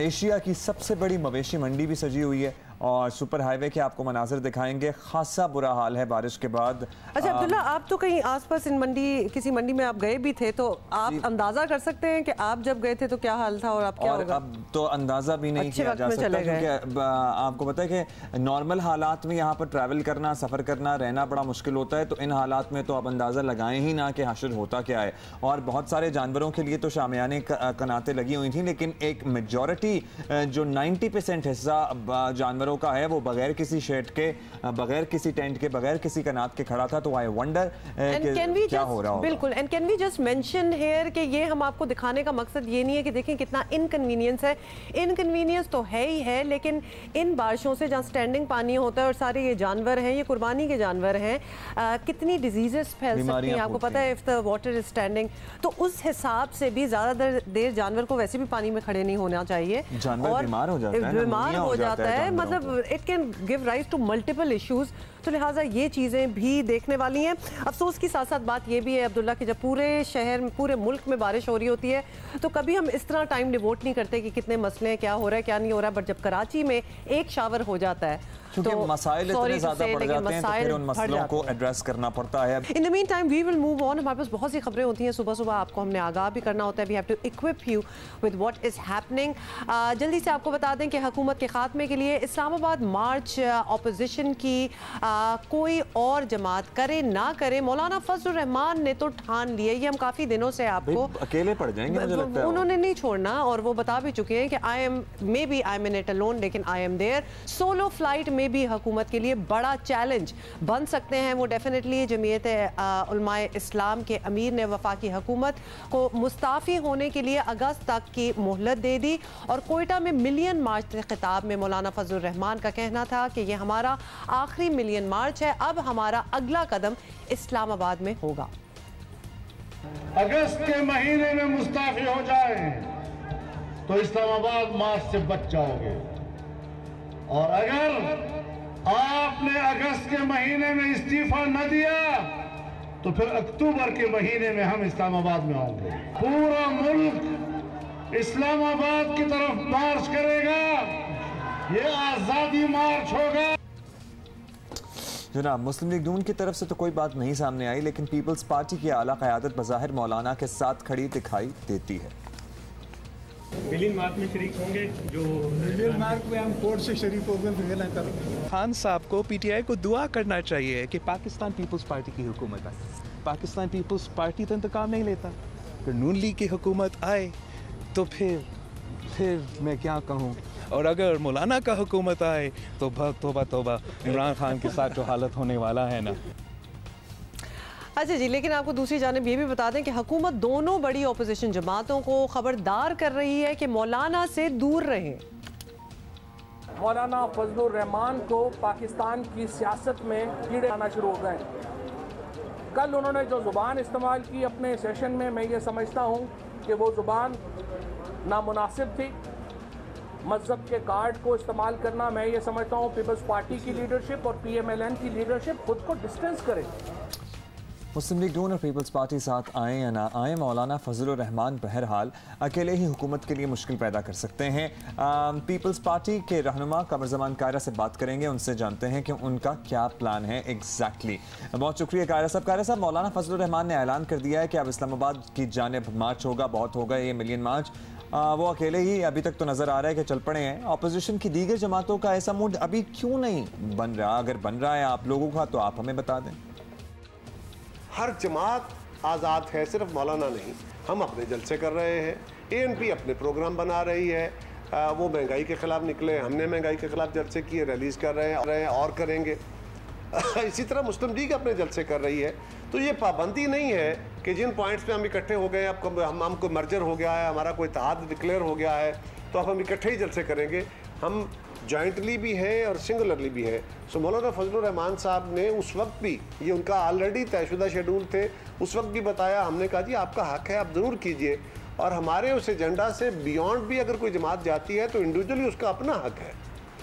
एशिया की सबसे बड़ी मवेशी मंडी भी सजी हुई है, और सुपर हाईवे के आपको मनाजिर दिखाएंगे। खासा बुरा हाल है बारिश के बाद। अच्छा अब्दुल्ला, आप तो कहीं आसपास इन किसी मंडी में आप गए भी थे, तो आप अंदाजा कर सकते हैं कि आप जब गए थे तो क्या हाल था और अब क्या होगा? अब तो अंदाजा भी नहीं किया जा सकता, क्योंकि आपको पता है कि नॉर्मल हालात में यहाँ पर ट्रैवल करना, सफ़र करना, रहना बड़ा मुश्किल होता है, तो इन हालात में तो आप अंदाज़ा लगाएं ही ना कि हशर होता क्या है। और बहुत सारे जानवरों के लिए तो शामियाने कनातें लगी हुई थी, लेकिन एक मेजॉरिटी जो 90% हिस्सा जानवर का है वो बगैर किसी शेड के, बगैर किसी टेंट के, बगैर किसी कनात के खड़ा था। तो आई वंडर क्या हो रहा होगा। बिल्कुल, and can we just mention here कि ये हम आपको दिखाने का मकसद ये नहीं है कि देखें कितना इनकन्वीनियंस है। इनकन्वीनियंस तो है ही है, लेकिन इन बारिशों से जहाँ स्टैंडिंग पानी होता है और सारे ये जानवर हैं, ये कुर्बानी के जानवर हैं, कितनी डिजीजेस फैल सकती हैं आपको पता है if the water is standing. तो उस हिसाब से भी ज़्यादा देर जानवर को वैसे भी पानी में खड़े नहीं होना चाहिए, जानवर बीमार हो जाता है, बीमार हो जाता है। मतलब मतलब it can give rise to multiple issues, तो लिहाजा ये चीज़ें भी देखने वाली हैं। अफसोस की साथ साथ बात ये भी है अब्दुल्ला कि जब पूरे शहर में, पूरे मुल्क में बारिश हो रही होती है तो कभी हम इस तरह टाइम डिवोट नहीं करते कि कितने मसले हैं, क्या हो रहा है क्या नहीं हो रहा है, बट जब कराची में एक शावर हो जाता है क्योंकि मसाइल इतने ज़्यादा बढ़ जाते हैं तो फिर उन मसलों को एड्रेस करना पड़ता है। In the meantime we will move on. हमारे पास बहुत सी खबरें होती हैं, सुबह सुबह आपको हमने आगाह भी करना होता है। We have to equip you with what is happening. जल्दी से आपको बता दें कि हुकूमत के खात्मे के लिए इस्लामाबाद मार्च अपोजिशन की कोई और जमात करे ना करे, मौलाना फजलुर रहमान ने तो ठान लिए। ये हम काफ़ी दिनों से आपको अकेले पड़ जाएंगे मुझे लगता है, उन्होंने नहीं छोड़ना और वो बता भी चुके हैं कि I am in it alone लेकिन I am there. Solo flight में भी हुकूमत के लिए बड़ा चैलेंज बन सकते हैं वो डेफिनेटली। जमीयत उलमाए इस्लाम के अमीर ने वफाकी हुकूमत को मुस्ताफ़ी होने के लिए अगस्त तक की मोहलत दे दी और कोयटा में मिलियन मार्च के खिताब में मौलाना फजलुर रहमान का कहना था कि ये हमारा आखिरी मिलियन मार्च है, अब हमारा अगला कदम इस्लामाबाद में होगा। अगस्त के महीने में मुस्ताफी हो जाए तो इस्लामाबाद मार्च से बच जाओगे, और अगर आपने अगस्त के महीने में इस्तीफा न दिया तो फिर अक्टूबर के महीने में हम इस्लामाबाद में आएंगे। पूरा मुल्क इस्लामाबाद की तरफ मार्च करेगा, ये आजादी मार्च होगा। जनाब, मुस्लिम लीग नून की तरफ से तो कोई बात नहीं सामने आई, लेकिन पीपल्स पार्टी की आला क़यादत बज़ाहिर मौलाना के साथ खड़ी दिखाई देती है। मिलियन मार्च में शरीक होंगे, जो मिलियन मार्च में हम कोर्ट से शरीक होकर फिर ना करें। खान साहब को पीटीआई को दुआ करना चाहिए कि पाकिस्तान पीपल्स पार्टी की हुकूमत आए। पाकिस्तान पीपल्स पार्टी तो इंतकाम नहीं लेता, फिर नून लीग की हुकूमत आए तो फिर मैं क्या कहूँ। और अगर मौलाना का हुकूमत आए तो तौबा तौबा, इमरान खान के साथ जो हालत होने वाला है ना। अच्छा जी, लेकिन आपको दूसरी जानिब ये भी बता दें कि हुकूमत दोनों बड़ी अपोजिशन जमातों को खबरदार कर रही है कि मौलाना से दूर रहें। मौलाना फजलुर रहमान को पाकिस्तान की सियासत में कीड़े आना शुरू हो गए। कल उन्होंने जो ज़ुबान इस्तेमाल की अपने सेशन में, मैं ये समझता हूँ कि वो ज़ुबान नामुनासिब थी। मज़हब के कार्ड को इस्तेमाल करना, मैं ये समझता हूँ पीपल्स पार्टी की लीडरशिप और PMLN की लीडरशिप खुद को डिस्टेंस करे। मुस्लिम लीग नून और पीपल्स पार्टी साथ आए या ना आए, मौलाना फजलुर रहमान बहरहाल अकेले ही हुकूमत के लिए मुश्किल पैदा कर सकते हैं। पीपल्स पार्टी के रहनुमा कमर ज़मान कायरा से बात करेंगे, उनसे जानते हैं कि उनका क्या प्लान है एग्जैक्टली। बहुत शुक्रिया कायरा साहब। कायरा साहब, मौलाना फजलुर रहमान ने ऐलान कर दिया है कि अब इस्लामाबाद की जानिब मार्च होगा, बहुत होगा ये मिलियन मार्च। वो अकेले ही अभी तक तो नज़र आ रहा है कि चल पड़े हैं। अपोजिशन की दीगर जमातों का ऐसा मूड अभी क्यों नहीं बन रहा? अगर बन रहा है आप लोगों का तो आप हमें बता दें। हर जमात आज़ाद है, सिर्फ मौलाना नहीं। हम अपने जलसे कर रहे हैं, ANP अपने प्रोग्राम बना रही है, वो महंगाई के ख़िलाफ़ निकले, हमने महंगाई के ख़िलाफ़ जलसे किए, रैलीज़ कर रहे हैं और करेंगे। इसी तरह मुस्लिम लीग अपने जलसे कर रही है। तो ये पाबंदी नहीं है कि जिन पॉइंट्स पे हम इकट्ठे हो गए, अब हमको मर्जर हो गया है, हमारा कोई इत्तेहाद डिक्लेयर हो गया है, तो अब हम इकट्ठे ही जलसे करेंगे। हम जॉइंटली भी हैं और सिंगुलरली भी है। सो मौलाना फजलुर रहमान साहब ने उस वक्त भी, ये उनका ऑलरेडी तयशुदा शेड्यूल थे, उस वक्त भी बताया, हमने कहा जी आपका हक है, आप ज़रूर कीजिए। और हमारे उस एजेंडा से बियॉन्ड भी अगर कोई जमात जाती है तो इंडिविजुअली उसका अपना हक है।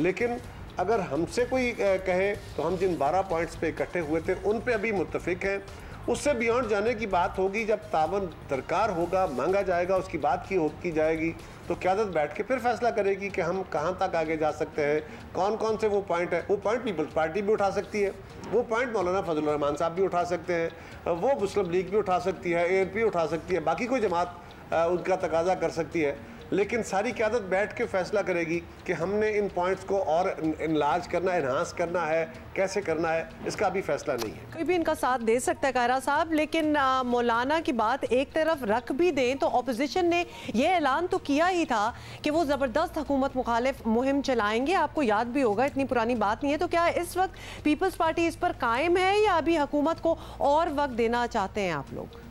लेकिन अगर हमसे कोई कहे तो हम जिन 12 पॉइंट्स पे इकट्ठे हुए थे उन पे अभी मुत्तफिक हैं। उससे बियॉन्ड जाने की बात होगी जब तावन दरकार होगा, मांगा जाएगा, उसकी बात की जाएगी, तो क़यादत बैठ के फिर फैसला करेगी कि हम कहाँ तक आगे जा सकते हैं, कौन कौन से वो पॉइंट है। वो पॉइंट पीपल्स पार्टी भी उठा सकती है, वो पॉइंट मौलाना फजलुर रहमान साहब भी उठा सकते हैं, वो मुस्लिम लीग भी उठा सकती है, ANP उठा सकती है, बाकी कोई जमात उनका तकाजा कर सकती है। लेकिन सारी क़यादत बैठ के फैसला करेगी कि हमने इन पॉइंट्स को और इनलार्ज करना, इन्हांस करना है, कैसे करना है, इसका अभी फैसला नहीं है। कोई भी इनका साथ दे सकता है कायरा साहब, लेकिन मौलाना की बात एक तरफ रख भी दें तो अपोजिशन ने यह ऐलान तो किया ही था कि वो ज़बरदस्त हुकूमत मुखालिफ मुहिम चलाएंगे। आपको याद भी होगा, इतनी पुरानी बात नहीं है। तो क्या इस वक्त पीपल्स पार्टी इस पर कायम है या अभी हुकूमत को और वक्त देना चाहते हैं आप लोग?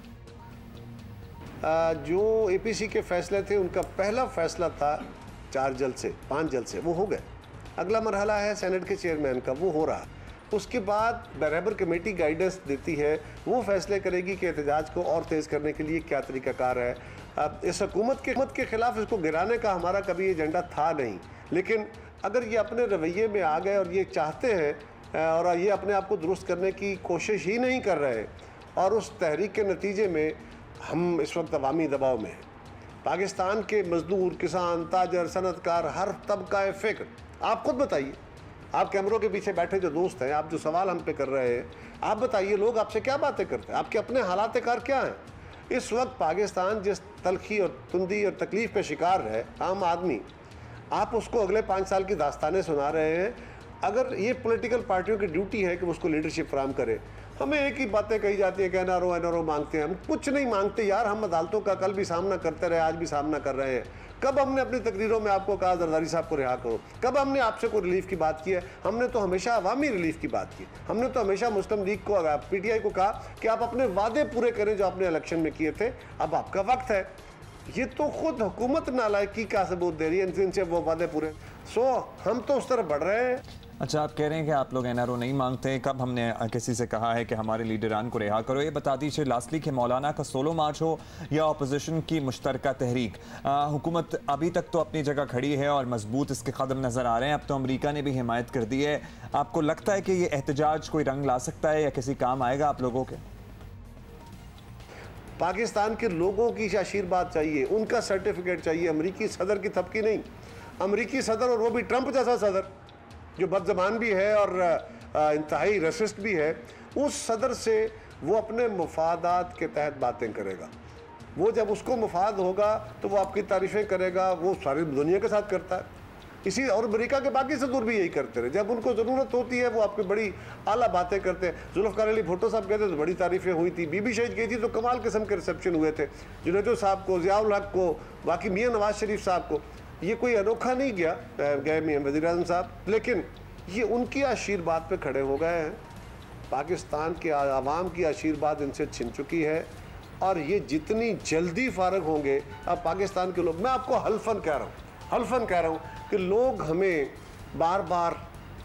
जो APC के फैसले थे, उनका पहला फैसला था 4 जलसे 5 जलसे, वो हो गए। अगला मरहला है सेनेट के चेयरमैन का, वो हो रहा। उसके बाद बराबर कमेटी गाइडेंस देती है, वो फैसले करेगी कि एहतजाज को और तेज़ करने के लिए क्या तरीक़ाकार है। अब इस हुकूमत के ख़िलाफ़ इसको गिराने का हमारा कभी एजेंडा था नहीं, लेकिन अगर ये अपने रवैये में आ गए और ये चाहते हैं और ये अपने आप को दुरुस्त करने की कोशिश ही नहीं कर रहे और उस तहरीक के नतीजे में हम इस वक्त अवामी दबाव में हैं। पाकिस्तान के मजदूर, किसान, ताजर, सनतकार, हर तबका फ़िक्र, आप खुद बताइए, आप कैमरों के पीछे बैठे जो दोस्त हैं, आप जो सवाल हम पे कर रहे हैं, आप बताइए लोग आपसे क्या बातें करते हैं, आपके अपने हालात कार क्या हैं। इस वक्त पाकिस्तान जिस तलखी और तुंदी और तकलीफ़ का शिकार है आम आदमी, आप उसको अगले 5 साल की दास्तानें सुना रहे हैं। अगर ये पॉलिटिकल पार्टियों की ड्यूटी है कि उसको लीडरशिप फराहम करे, हमें एक ही बातें कही जाती है कि एनआरओ मांगते हैं। हम कुछ नहीं मांगते यार, हम अदालतों का कल भी सामना करते रहे, आज भी सामना कर रहे हैं। कब हमने अपनी तकरीरों में आपको कहा जरदारी साहब को रिहा करो? कब हमने आपसे कोई रिलीफ की बात की है? हमने तो हमेशा अवामी रिलीफ की बात की। हमने तो हमेशा मुस्लिम लीग को, PTI को कहा कि आप अपने वादे पूरे करें जो आपने इलेक्शन में किए थे, अब आपका वक्त है। ये तो खुद हुकूमत नालायकी का सबूत दे रही है, इनसे वो वादे पूरे। हम तो उस तरफ बढ़ रहे हैं। अच्छा, आप कह रहे हैं कि आप लोग एनआरओ नहीं मांगते। कब हमने किसी से कहा है कि हमारे लीडरान को रिहा करो? ये बता दीजिए लास्टली कि मौलाना का सोलो मार्च हो या अपोजिशन की मुश्तरका तहरीक, हुकूमत अभी तक तो अपनी जगह खड़ी है और मजबूत इसके कदम नज़र आ रहे हैं। अब तो अमेरिका ने भी हिमायत कर दी है। आपको लगता है कि ये एहतजाज कोई रंग ला सकता है या किसी काम आएगा आप लोगों के? पाकिस्तान के लोगों की आशीर्वाद चाहिए, उनका सर्टिफिकेट चाहिए, अमेरिकी सदर की थपकी नहीं। अमेरिकी सदर, और वो भी ट्रंप जैसा सदर जो बदज़बान भी है और इंतहाई रेसिस्ट भी है, उस सदर से वो अपने मुफादात के तहत बातें करेगा। वो जब उसको मुफाद होगा तो वो आपकी तारीफ़ें करेगा, वो सारी दुनिया के साथ करता है। इसी और अमेरिका के बाकी सदूर भी यही करते रहे। जब उनको ज़रूरत होती है वो आपकी बड़ी आला बातें करते हैं। जुल्फ़िकार अली भुट्टो साहब कहते तो बड़ी तारीफ़ें हुई थी, बीबी शहीद गई थी तो कमाल किस्म के रिसेप्शन हुए थे। जुनैदो साहब को, ज़ियाउल हक को, बाकी मियाँ नवाज शरीफ साहब को, ये कोई अनोखा नहीं गया गए मियाँ वज़ीर-ए-आज़म साहब, लेकिन ये उनकी आशीर्वाद पे खड़े हो गए हैं। पाकिस्तान के आवाम की आशीर्वाद इनसे छिन चुकी है और ये जितनी जल्दी फारग होंगे, अब पाकिस्तान के लोग, मैं आपको हल्फन कह रहा हूँ कि लोग हमें बार बार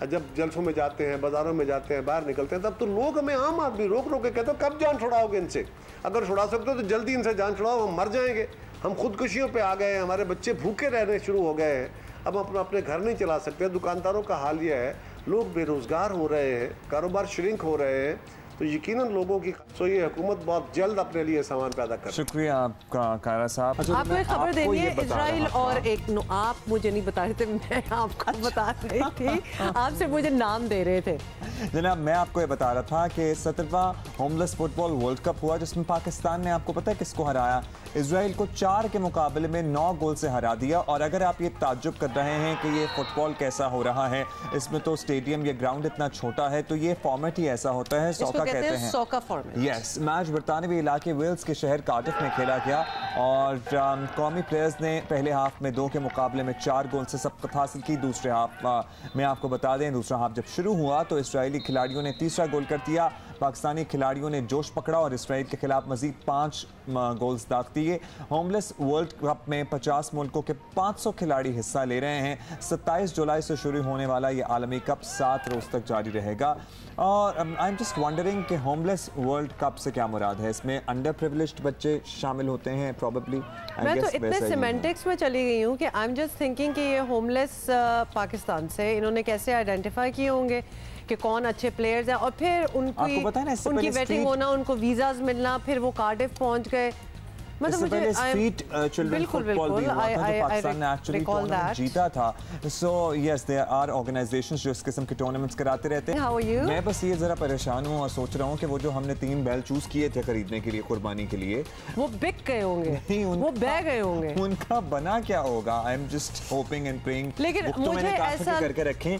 जब जलसों में जाते हैं, बाज़ारों में जाते हैं, बाहर निकलते हैं, तब तो लोग हमें आम आदमी रोक के कहते हो कब जान छुड़ाओगे इनसे? अगर छुड़ा सकते हो तो जल्दी इनसे जान छुड़ाओ, हम मर जाएंगे। हम खुदकुशियों पे आ गए हैं, हमारे बच्चे भूखे रहने शुरू हो गए हैं, अब अपने घर नहीं चला सकते। दुकानदारों का हाल यह है, लोग बेरोज़गार हो रहे हैं, कारोबार श्रिंक हो रहे हैं, तो यकीनन लोगों की ये हुकूमत बहुत जल्द अपने लिए सामान पैदा कर। शुक्रिया आपका कायरा साहब। आपको एक खबर देनी है, इजराइल और एक आप मुझे नहीं बता रहे थे, मैं आपको बता रही थी, आपसे मुझे नाम दे रहे थे। जनाब, मैं आपको ये बता रहा था कि 17वां होमलेस फुटबॉल वर्ल्ड कप हुआ जिसमें पाकिस्तान ने, आपको पता है किसको हराया? इजराइल को 4 के मुकाबले में 9 गोल से हरा दिया। और अगर आप ये ताज्जुब कर रहे हैं कि ये फुटबॉल कैसा हो रहा है, इसमें तो स्टेडियम या ग्राउंड इतना छोटा है, तो ये फॉर्मेट ही ऐसा होता है, सॉका कहते हैं। सॉका फॉर्मेट। यस, मैच बरतानवी इलाके वेल्स के शहर कार्डिफ में खेला गया और कौमी प्लेयर्स ने पहले हाफ में 2 के मुकाबले में 4 गोल से सबकत हासिल की। दूसरे हाफ में आपको बता दें, दूसरा हाफ जब शुरू हुआ तो इसराइली खिलाड़ियों ने तीसरा गोल कर दिया। पाकिस्तानी खिलाड़ियों ने जोश पकड़ा और इसराइल के खिलाफ मजीद 5 गोल्स दाग दिए। होमलेस वर्ल्ड कप में 50 मुल्कों के 500 खिलाड़ी हिस्सा ले रहे हैं। 27 जुलाई से शुरू होने वाला ये आलमी कप 7 रोज तक जारी रहेगा। और आई एम जस्ट वंडरिंग कि होमलेस वर्ल्ड कप से क्या मुराद है? इसमें अंडर प्रिविलेज्ड बच्चे शामिल होते हैं प्रोबेबली। मैं तो इतने सिमेंटिक्स में चली गई हूँ कि आई एम जस्ट थिंकिंग कि ये होमलेस पाकिस्तान से इन्होंने कैसे आइडेंटिफाई किए होंगे कि कौन अच्छे प्लेयर्स हैं, और फिर उनकी वेटिंग होना, उनको वीज़ाज मिलना, फिर वो कार्डिफ पहुंच गए। मतलब मुझे स्ट्रीट चिल्ड्रन फुटबॉल भी हुआ था जो पाकिस्तान ने एक्चुअली टूर्नामेंट जीता था। So yes, there are organisations जो इस किस्म के टूर्नामेंट्स कराते रहते हैं। मैं बस ये जरा परेशान हूँ और सोच रहा हूँ कि वो जो हमने 3 बैल चूज किए थे खरीदने के लिए, कुर्बानी के लिए, वो बिक गए होंगे, वो बह गए होंगे, उनका बना क्या होगा? I am just hoping and praying. लेकिन मुझे ऐसा करके रखें,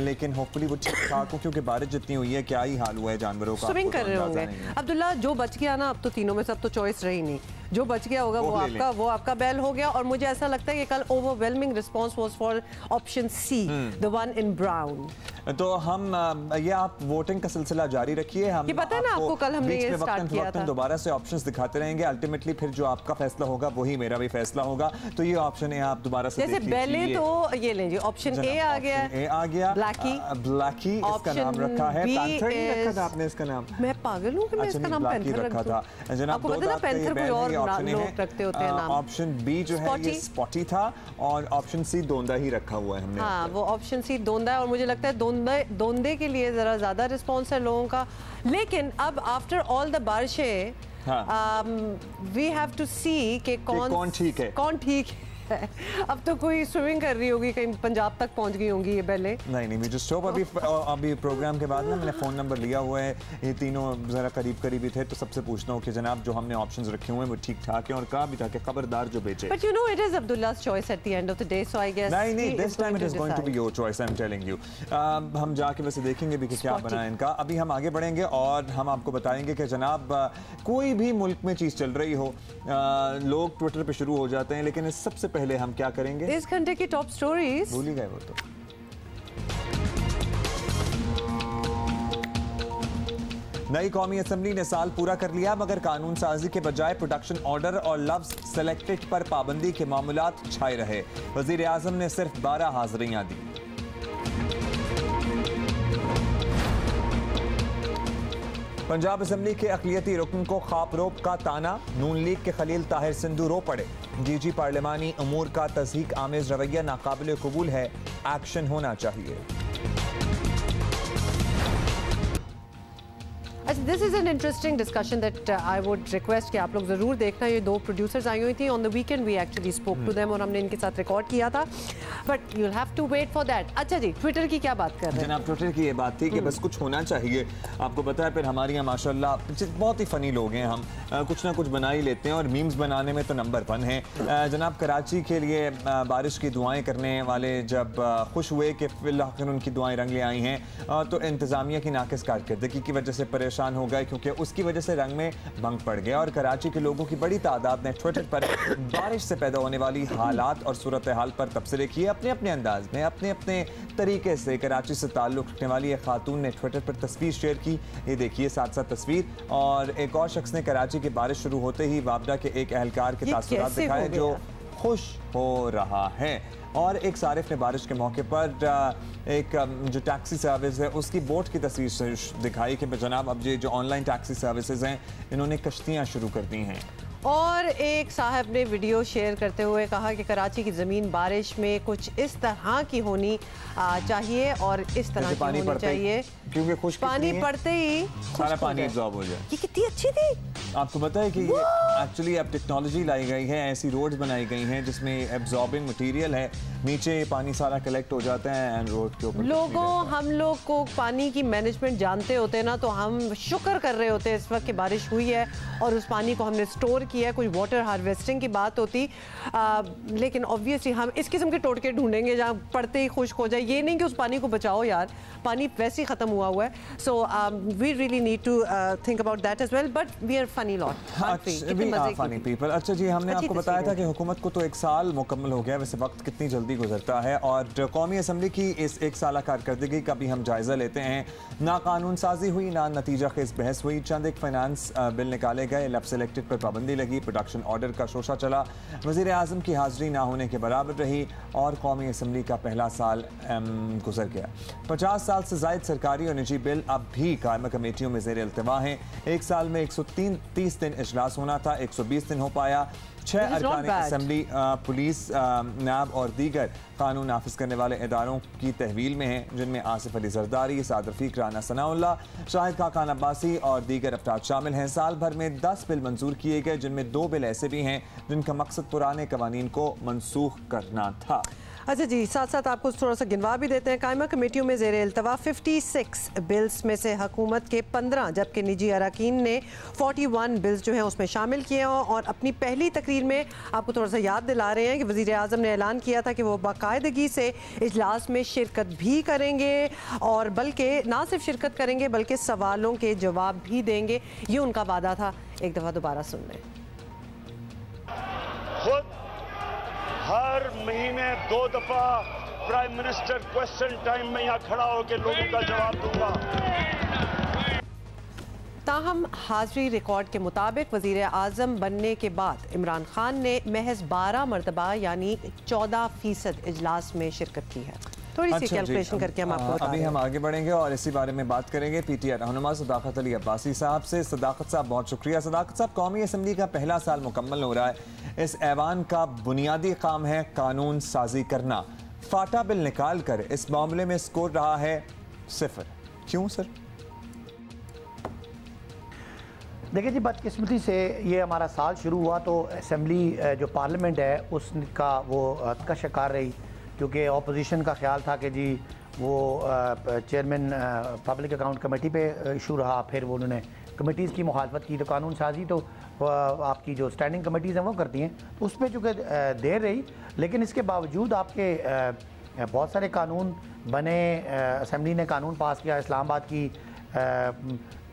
लेकिन होपफुली वो ठीक ठाक हो, क्योंकि बारिश जितनी हुई है, क्या ही हाल हुआ है जानवरों का, स्विमिंग कर रहे होंगे। अब्दुल्ला, जो बच गया ना, अब तो तीनों में सब तो चॉइस रही नहीं, जो बच गया होगा वो आपका बैल हो गया। और मुझे ऐसा लगता है कि कल overwhelming response was for option C, the one in brown. तो हम ये आप वोटिंग का सिलसिला जारी रखिए। हम ये पता है ना आपको, कल हमने ये स्टार्ट किया था। दोबारा से ऑप्शंस दिखाते रहेंगे, अल्टीमेटली फिर जो आपका फैसला होगा वही मेरा भी फैसला होगा। तो ये ऑप्शन है, आप दोबारा से जैसे पहले तो ये लीजिए, ऑप्शन ए आ गया, ब्लैकी इसका नाम रखा है। पैंथर नहीं रखा था आपने इसका नाम? मैं पागल हूं कि मैं इसका नाम पैंथर रखा था। जनाब, आपको पता है पैंथर कोई और ऑप्शन लोग रखते होते हैं नाम। ऑप्शन बी जो है ये स्पॉटी था और ऑप्शन सी दोंदा ही रखा हुआ है हमने। हाँ, वो ऑप्शन सी दोंदा है और मुझे लगता है दोंदे के लिए जरा ज्यादा रिस्पॉन्स है लोगों का। लेकिन अब आफ्टर ऑल द बारिशें वी हैव टू सी कि कौन ठीक है, कौन ठीक है। अब तो कोई स्विमिंग कर रही होगी, कहीं पंजाब तक पहुंच गई होंगी ये पहले। नहीं वी जस्ट होप। अभी प्रोग्राम के बाद ना मैंने फ़ोन नंबर लिया हुआ है, ये तीनों ज़रा करीब ही थे, तो सबसे पूछना हो कि जनाब जो हमने ऑप्शंस रखे हुए हैं वो ठीक ठाक हैं और कहा भी था कि खबरदार जो बेचे। But you know it is Abdullah's choice at the end of the day, so I guess नहीं this time it is going to be your choice, I am telling you. हम जाके वैसे देखेंगे भी कि क्या बना है इनका। अभी हम आगे बढ़ेंगे और हम आपको बताएंगे कि जनाब कोई भी मुल्क में चीज़ चल रही हो, लोग ट्विटर पे शुरू हो जाते हैं, लेकिन सबसे पहले हम क्या करेंगे, इस घंटे की टॉप स्टोरीज भूल ही गए वो तो। नई कौमी असम्बली ने साल पूरा कर लिया, मगर कानून साजी के बजाय प्रोडक्शन ऑर्डर और लफ्ज सेलेक्टेड पर पाबंदी के मामूलात छाए रहे। वजीर आजम ने सिर्फ 12 हाजिरियां दी। पंजाब असम्बली के अक़लियती रुकन को खापरोब का ताना, नून लीग के खलील ताहिर सिंधु रो पड़े। जीजी पार्लिमानी अमूर का तस्दीक आमेज रवैया नाकाबिल कबूल है, एक्शन होना चाहिए। अच्छा, this is an interesting discussion that I would request कि आप लोग ज़रूर देखना। ये दो प्रोड्यूसर्स आई हुई थी on the weekend, we actually spoke to them और हमने इनके साथ रिकॉर्ड किया था, but you will have to wait for that. अच्छा जी, ट्विटर की क्या बात कर रहे हैं जनाब? ट्विटर की ये बात थी कि बस कुछ होना चाहिए। आपको पता है फिर हमारे यहाँ माशाल्लाह बहुत ही फ़नी लोग हैं हम, कुछ ना कुछ बना ही लेते हैं और मीम्स बनाने में तो नंबर 1 है। जनाब कराची के लिए बारिश की दुआएँ करने वाले जब खुश हुए कि फिलहाल उनकी दुआएँ रंग ले आई हैं, तो इंतज़ामिया की नाकिस कारकर्दगी की वजह से परेशान हो गए, क्योंकि उसकी वजह से रंग में भंग पड़ गया और कराची के लोगों की बड़ी तादाद ने ट्विटर पर बारिश से पैदा होने वाली हालात और सूरत हाल पर तबसरे किए अपने अपने अंदाज में, अपने अपने तरीके से। कराची से ताल्लुक़ रखने वाली एक खातून ने ट्विटर पर तस्वीर शेयर की, ये देखिए साथ साथ तस्वीर, और एक और शख्स ने कराची की बारिश शुरू होते ही वाबडा के एक एहलकार के तासुरात दिखाए जो खुश हो रहा है। और एक सारिफ ने बारिश के मौके पर एक जो टैक्सी सर्विस है उसकी बोट की तस्वीर दिखाई कि जनाब अब ये जो ऑनलाइन टैक्सी सर्विसेज हैं इन्होंने कश्तियाँ शुरू कर दी हैं। और एक साहब ने वीडियो शेयर करते हुए कहा कि कराची की ज़मीन बारिश में कुछ इस तरह की होनी चाहिए और इस तरह की होनी चाहिए, क्योंकि खुश पानी पड़ते ही सारा पानी एब्जॉर्ब हो जाए। ये कितनी अच्छी थी। आपको पता है कि ये एक्चुअली अब टेक्नोलॉजी लाई गई है, ऐसी रोड्स बनाई गई हैं जिसमें एब्जॉर्बिंग मटेरियल है, नीचे पानी सारा कलेक्ट हो जाता है एंड रोड के ऊपर। हम लोग को पानी की मैनेजमेंट जानते होते हैं ना, तो हम शुक्र कर रहे होते हैं इस वक्त कि बारिश हुई है और उस पानी को हमने स्टोर किया है। कोई वाटर हार्वेस्टिंग की बात होती, लेकिन ऑब्वियसली हम इस किस्म के टोटके ढूंढेंगे जहाँ पड़ते ही खुश्क हो जाए। ये नहीं कि उस पानी को बचाओ यार, पानी वैसे ही ख़त्म हुआ हुआ है। So we really need to think about that as well, but we are funny lot, funny people. अच्छा जी, हमने आपको बताया था कि हुकूमत को तो 1 साल मुकम्मल हो गया, वैसे वक्त कितनी जल्दी गुजरता है, और कौमी असम्बली की इस 1 साल कारकर्दगी का भी हम जायज़ा लेते हैं। ना कानून साजी हुई, ना नतीजा खेज बहस हुई, चंद एक फाइनेंस बिल निकाले गए, लफ्ज़ सेलेक्टेड पर पाबंदी लगी, प्रोडक्शन ऑर्डर का शोशा चला, वज़ीर आज़म की हाज़िरी ना होने के बराबर रही और कौमी असम्बली का पहला साल गुजर गया। 50 साल से ज़ायद सरकारी और निजी बिल अब भी कायमा कमेटियों में ज़ेर अल्तवा हैं। 1 साल में 130 दिन इजलास होना था, 120 दिन हो पाया। 6 अरकान असम्बली पुलिस, नैब और दीगर कानून नाफिज करने वाले इदारों की तहवील में हैं, जिनमें आसिफ अली जरदारी, साद रफीक, राना सनाउल्लाह, शाहिद खान अब्बासी और दीगर अफराद शामिल हैं। साल भर में 10 बिल मंजूर किए गए, जिनमें 2 बिल ऐसे भी हैं जिनका मकसद पुराने कवानीन को मनसूख करना था। अच्छा जी, साथ साथ आपको थोड़ा सा गिनवा भी देते हैं। कायमा कमेटियों में ज़ेर अल्तवा 56 बिल्स में से हुकूमत के 15 जबकि निजी अरकान ने 41 बिल्स जो हैं उसमें शामिल किए हैं। और अपनी पहली तकरीर में आपको थोड़ा सा याद दिला रहे हैं कि वज़ीर आज़म ने ऐलान किया था कि वो बाकायदगी से इजलास में शिरकत भी करेंगे, और बल्कि ना सिर्फ शिरकत करेंगे बल्कि सवालों के जवाब भी देंगे। ये उनका वादा था। एक दफ़ा दोबारा सुन लें। हर महीने 2 दफा प्राइम मिनिस्टर क्वेश्चन टाइम में यहाँ खड़ा होकर लोगों का जवाब दूंगा। ताहम हाजिरी रिकॉर्ड के मुताबिक वज़ीर आज़म बनने के बाद इमरान खान ने महज 12 मरतबा यानी 14% इजलास में शिरकत की है। थोड़ी सी कैलकुलेशन करके हम आपको अभी हम आगे बढ़ेंगे और इसी बारे में बात करेंगे पीटीआई रहनुमा सदाकत अली अब्बासी साहब से। सदाकत साहब बहुत शुक्रिया। सदाकत साहब, कौमी असम्बली का पहला साल मुकम्मल हो रहा है। इस ऐवान का बुनियादी काम है कानून साजी करना। फाटा बिल निकाल कर इस मामले में स्कोर रहा है 0। क्यों सर? देखिए जी, बदकिस्मती से ये हमारा साल शुरू हुआ तो असम्बली जो पार्लियामेंट है उसका वो का शिकार रही, क्योंकि अपोजिशन का ख्याल था कि जी वो चेयरमैन पब्लिक अकाउंट कमेटी पे इशू रहा, फिर वो उन्होंने कमेटीज़ की मुखालफत की। तो कानून साजी तो आपकी जो स्टैंडिंग कमेटीज़ हैं वो करती हैं, तो उस पर चूँकि देर रही, लेकिन इसके बावजूद आपके बहुत सारे कानून बने। असम्बली ने कानून पास किया इस्लामाबाद की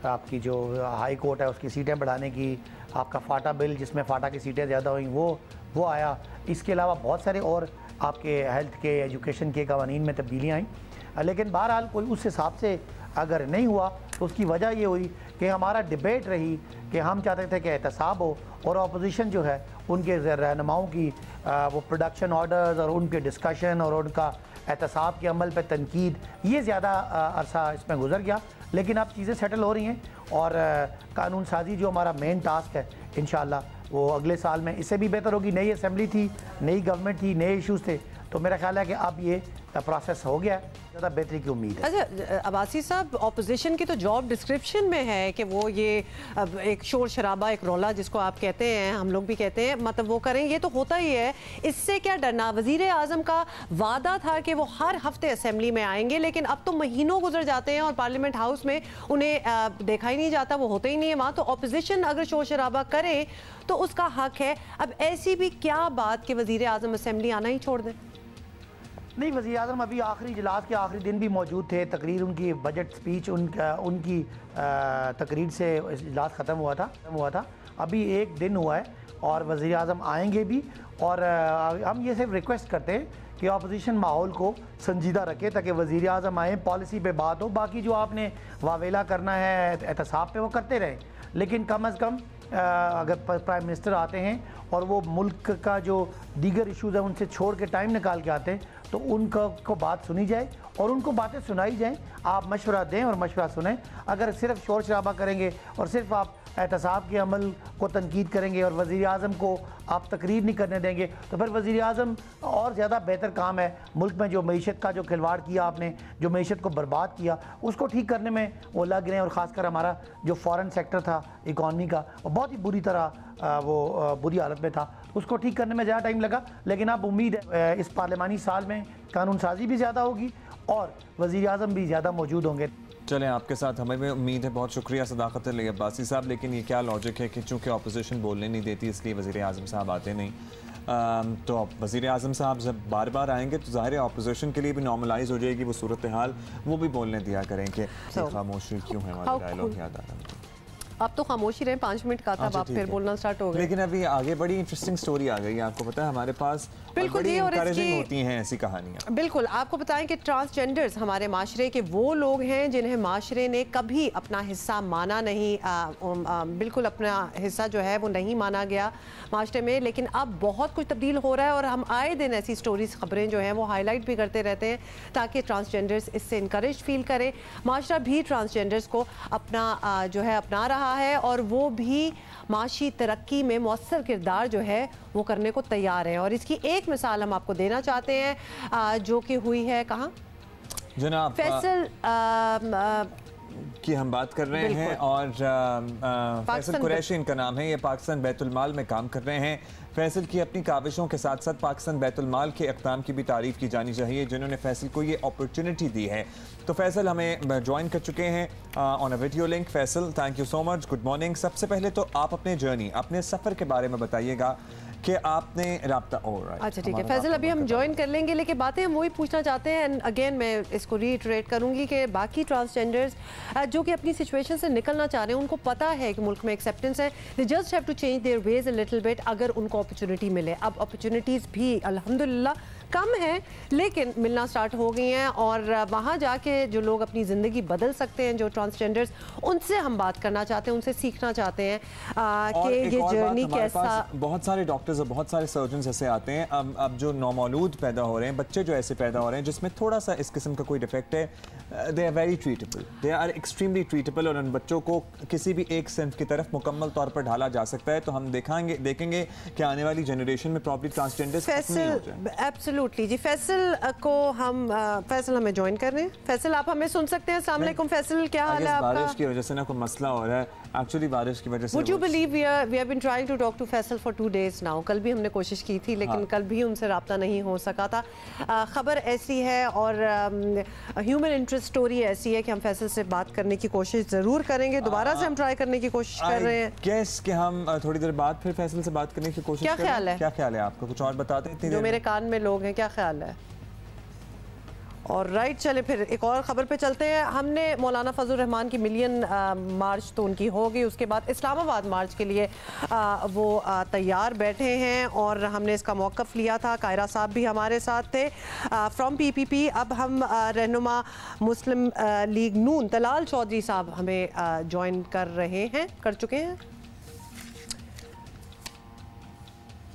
आपकी जो हाई कोर्ट है उसकी सीटें बढ़ाने की, आपका फाटा बिल जिसमें फाटा की सीटें ज़्यादा हुई वो आया। इसके अलावा बहुत सारे और आपके हेल्थ के, एजुकेशन के कवानीन में तब्दीलियाँ आई, लेकिन बहरहाल कोई उस हिसाब से अगर नहीं हुआ तो उसकी वजह ये हुई कि हमारा डिबेट रही कि हम चाहते थे कि एहतसाब हो और अपोजिशन जो है उनके रहनुमाओं की वो प्रोडक्शन ऑर्डर्स और उनके डिस्कशन और उनका एहतसाब के अमल पर तनकीद, ये ज़्यादा अरसा इसमें गुजर गया। लेकिन अब चीज़ें सेटल हो रही हैं और कानून साजी जो हमारा मेन टास्क है इंशाअल्लाह वो अगले साल में इससे भी बेहतर होगी। नई असम्बली थी, नई गवर्नमेंट थी, नए इश्यूज़ थे, तो मेरा ख्याल है कि अब ये प्रोसेस हो गया है, ज़्यादा बेहतरी की उम्मीद है। अच्छा अब्बासी साहब, ऑपोजिशन की तो जॉब डिस्क्रिप्शन में है कि वो ये एक शोर शराबा, एक रौला जिसको आप कहते हैं, हम लोग भी कहते हैं, मतलब वो करें, ये तो होता ही है। इससे क्या डरना? वज़ीर आज़म का वादा था कि वो हर हफ्ते असम्बली में आएंगे, लेकिन अब तो महीनों गुजर जाते हैं और पार्लियामेंट हाउस में उन्हें देखा ही नहीं जाता, वो होते ही नहीं है वहाँ। तो ऑपोजिशन अगर शोर शराबा करे तो उसका हक है। अब ऐसी भी क्या बात कि वज़ीर आज़म असम्बली आना ही छोड़ दें? नहीं, वज़ीर आज़म अभी आखिरी इजलास के आखिरी दिन भी मौजूद थे। तकरीर उनकी बजट स्पीच उनकी तकरीर से इजलास ख़त्म हुआ था। अभी एक दिन हुआ है और वज़ीर आज़म आएंगे भी, और हम ये सिर्फ रिक्वेस्ट करते हैं कि अपोजिशन माहौल को संजीदा रखे ताकि वज़ीर आज़म आए, पॉलिसी पे बात हो। बाकी जो आपने वावेला करना है एहतसाब पे वो करते रहें, लेकिन कम अज़ कम अगर प्राइम मिनिस्टर आते हैं और वो मुल्क का जो दीगर इश्यूज़ हैं उनसे छोड़ के टाइम निकाल के आते हैं तो उनको बात सुनी जाए और उनको बातें सुनाई जाएं। आप मशवरा दें और मशवरा सुनें। अगर सिर्फ शोर शराबा करेंगे और सिर्फ आप एहतसाब के अमल को तनकीद करेंगे और वज़ीर आज़म को आप तकरीर नहीं करने देंगे तो फिर वज़ीर आज़म और ज़्यादा बेहतर काम है। मुल्क में जो मईशत का जो खिलवाड़ किया आपने, जो मईशत को बर्बाद किया, उसको ठीक करने में वो लग रहे हैं। और ख़ासकर हमारा जो फॉरेन सेक्टर था इकॉनमी का, वो बहुत ही बुरी तरह वो बुरी हालत में था, उसको ठीक करने में ज़्यादा टाइम लगा। लेकिन अब उम्मीद है इस पार्लियामानी साल में कानून साजी भी ज़्यादा होगी और वज़ीर आज़म भी ज़्यादा मौजूद होंगे। चलें, आपके साथ हमें भी उम्मीद है। बहुत शुक्रिया सदाकत अली अब्बासी साहब। लेकिन ये क्या लॉजिक है कि चूँकि अपोजिशन बोलने नहीं देती इसलिए वज़ीर आज़म साहब आते नहीं? तो वज़ीर आज़म साहब जब बार बार आएंगे तो ज़ाहिर है अपोजिशन के लिए भी नॉर्मलाइज हो जाएगी वो सूरत हाल, वो भी बोलने दिया करें कि खामोशी क्यों है। हमारा डायलॉग याद आ रहा है। आप तो खामोशी रहे, 5 मिनट का था, आप फिर बोलना स्टार्ट हो गए। लेकिन अभी आगे बड़ी इंटरेस्टिंग स्टोरी आ गई है, आपको पता है हमारे पास बिल्कुल बड़ी इंकरेजिंग होती हैं ऐसी कहानियाँ। बिल्कुल, आपको बताएं कि ट्रांसजेंडर्स हमारे माशरे के वो लोग हैं जिन्हें माशरे ने कभी अपना हिस्सा माना नहीं, बिल्कुल अपना हिस्सा जो है वो नहीं माना गया माशरे में। लेकिन अब बहुत कुछ तब्दील हो रहा है और हम आए दिन ऐसी स्टोरीज, खबरें जो हैं वो हाईलाइट भी करते रहते हैं ताकि ट्रांसजेंडर्स इससे इनकरेज फील करें। माशरा भी ट्रांसजेंडर्स को अपना जो है अपना रहा है और वो भी माशी तरक्की में मौसर किरदार जो है वो करने को तैयार है। और इसकी एक मिसाल हम आपको देना चाहते हैं जो कि हुई है कहाँ, जनाब फैसल की हम बात कर रहे हैं और फैसल कुरैशी इनका नाम है। ये पाकिस्तान बैतुल माल में काम कर रहे हैं। फैसल की अपनी काविशों के साथ साथ पाकिस्तान बैतुल माल के इक़दाम की भी तारीफ़ की जानी चाहिए जिन्होंने फैसल को ये अपॉर्चुनिटी दी है। तो फैसल हमें ज्वाइन कर चुके हैं on a video link. Faisal, thank you so much, good morning. सबसे पहले तो आप अपने जर्नी, अपने सफ़र के बारे में बताइएगा कि आपने राब्ता। अच्छा ठीक है फैसल, अभी हम ज्वाइन कर लेंगे, लेकिन बातें हम वही पूछना चाहते हैं। एंड अगेन मैं इसको रीइटरेट करूंगी कि बाकी ट्रांसजेंडर्स जो कि अपनी सिचुएशन से निकलना चाह रहे हैं, उनको पता है कि मुल्क में एक्सेप्टेंस है, they just have to change their ways a little bit अगर उनको अपॉर्चुनिटी मिले। अब अपॉर्चुनिटीज़ भी अल्हम्दुलिल्लाह कम है लेकिन मिलना स्टार्ट हो गई हैं और वहाँ जाके जो लोग अपनी ज़िंदगी बदल सकते हैं, जो ट्रांसजेंडर्स, उनसे हम बात करना चाहते हैं, उनसे सीखना चाहते हैं कि ये जर्नी कैसा। बहुत सारे डॉक्टर्स और बहुत सारे सर्जन्स ऐसे आते हैं अब जो नौमौलूद पैदा हो रहे हैं, बच्चे जो ऐसे पैदा हो रहे हैं जिसमें थोड़ा सा इस किस्म का कोई डिफेक्ट है, they are very treatable, they are extremely treatable और उन बच्चों को किसी भी एक सिंफ की तरफ मुकम्मल तौर पर ढाला जा सकता है। तो हम देखेंगे कि आने वाली जनरेशन में प्रॉब्ली ट्रांसजेंडर्स एब्सोल्युटली जी। फैसल को हम फैसल हमें ज्वाइन कर रहे हैं। फैसल आप हमें सुन सकते हैं? अस्सलाम वालेकुम फैसल, क्या हाल है आपका? बारिश की वजह से ना कोई मसला हो रहा है, एक्चुअली बारिश की वजह से। Would you believe we have been trying to talk to Faisal for 2 days now? कल भी हमने कोशिश की थी लेकिन कल भी उनसे रब्ता नहीं हो सका था। खबर ऐसी है और ह्यूमन इंटरेस्ट स्टोरी ऐसी है कि हम फैसल से बात करने की कोशिश ज़रूर करेंगे। दोबारा से हम ट्राई करने की कोशिश कर रहे हैं। गेस कि हम थोड़ी देर बाद फिर फैसल से बात करने की कोशिश क्या ख्याल है? क्या ख्याल है आपका? कुछ और बताते हैं जो मेरे कान में लोग हैं, क्या ख्याल है? और राइट, चले फिर एक और ख़बर पे चलते हैं। हमने मौलाना फजल रहमान की मिलियन मार्च तो उनकी हो गई, उसके बाद इस्लामाबाद मार्च के लिए वो तैयार बैठे हैं और हमने इसका मौक़िफ़ लिया था। कायरा साहब भी हमारे साथ थे फ्रॉम PPP। अब हम रहनुमा मुस्लिम लीग नून तलाल चौधरी साहब हमें ज्वाइन कर चुके हैं।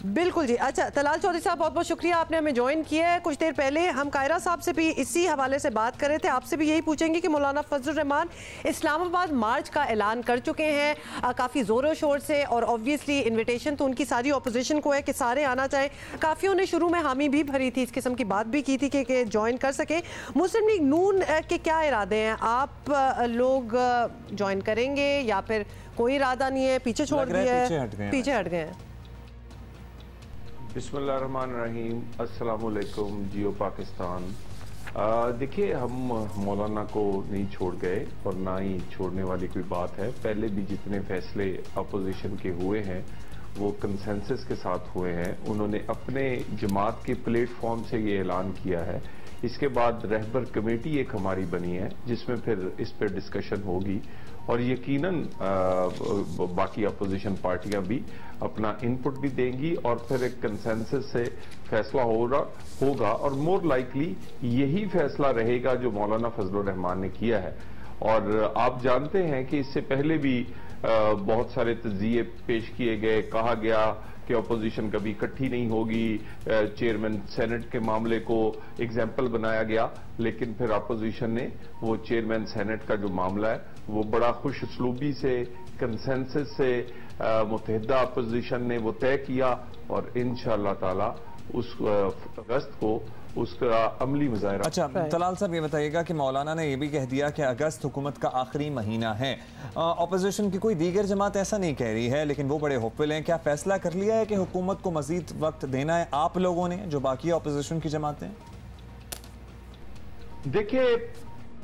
बिल्कुल जी। अच्छा तलाल चौधरी साहब, बहुत बहुत शुक्रिया, आपने हमें ज्वाइन किया है। कुछ देर पहले हम कायरा साहब से भी इसी हवाले से बात कर रहे थे, आपसे भी यही पूछेंगे कि मौलाना फजल रहमान इस्लामाबाद मार्च का ऐलान कर चुके हैं काफ़ी ज़ोरों शोर से और ऑब्वियसली इन्विटेशन तो उनकी सारी अपोजिशन को है कि सारे आना चाहें। काफ़ियों ने शुरू में हामी भी भरी थी, इस किस्म की बात भी की थी कि ज्वाइन कर सकें। मुस्लिम लीग नून के क्या इरादे हैं? आप लोग ज्वाइन करेंगे या फिर कोई इरादा नहीं है, पीछे छोड़ दिया है, पीछे हट गए हैं? बिस्मिल्लाहिर्रहमानिर्रहीम, अस्सलाम वालेकुम जियो पाकिस्तान। देखिए, हम मौलाना को नहीं छोड़ गए और ना ही छोड़ने वाली कोई बात है। पहले भी जितने फैसले अपोजिशन के हुए हैं वो कंसेंसस के साथ हुए हैं। उन्होंने अपने जमात के प्लेटफॉर्म से ये ऐलान किया है। इसके बाद रहबर कमेटी एक हमारी बनी है जिसमें फिर इस पर डिस्कशन होगी और यकीनन बाकी अपोजिशन पार्टियां भी अपना इनपुट भी देंगी और फिर एक कंसेंसस से फैसला होगा और मोर लाइकली यही फैसला रहेगा जो मौलाना फजल रहमान ने किया है। और आप जानते हैं कि इससे पहले भी बहुत सारे तज़िये पेश किए गए, कहा गया कि अपोजिशन कभी इकट्ठी नहीं होगी, चेयरमैन सेनेट के मामले को एग्जाम्पल बनाया गया, लेकिन फिर अपोजिशन ने वो चेयरमैन सेनेट का जो मामला है वो बड़ा खुश उसलूबी से कंसेंसस से मुत्तहिदा अपोजिशन ने वो तय किया और इंशाअल्लाह ताला उस अगस्त को उसका अमली मुजाहरा। अच्छा तलाल साहब, ये बताइएगा कि मौलाना ने ये भी कह दिया कि अगस्त हुकूमत का आखिरी महीना है। अपोजिशन की कोई दीगर जमात ऐसा नहीं कह रही है लेकिन वो बड़े होपफुल हैं। क्या फैसला कर लिया है कि हुकूमत को मजीद वक्त देना है आप लोगों ने, जो बाकी अपोजिशन की जमातें? देखिए,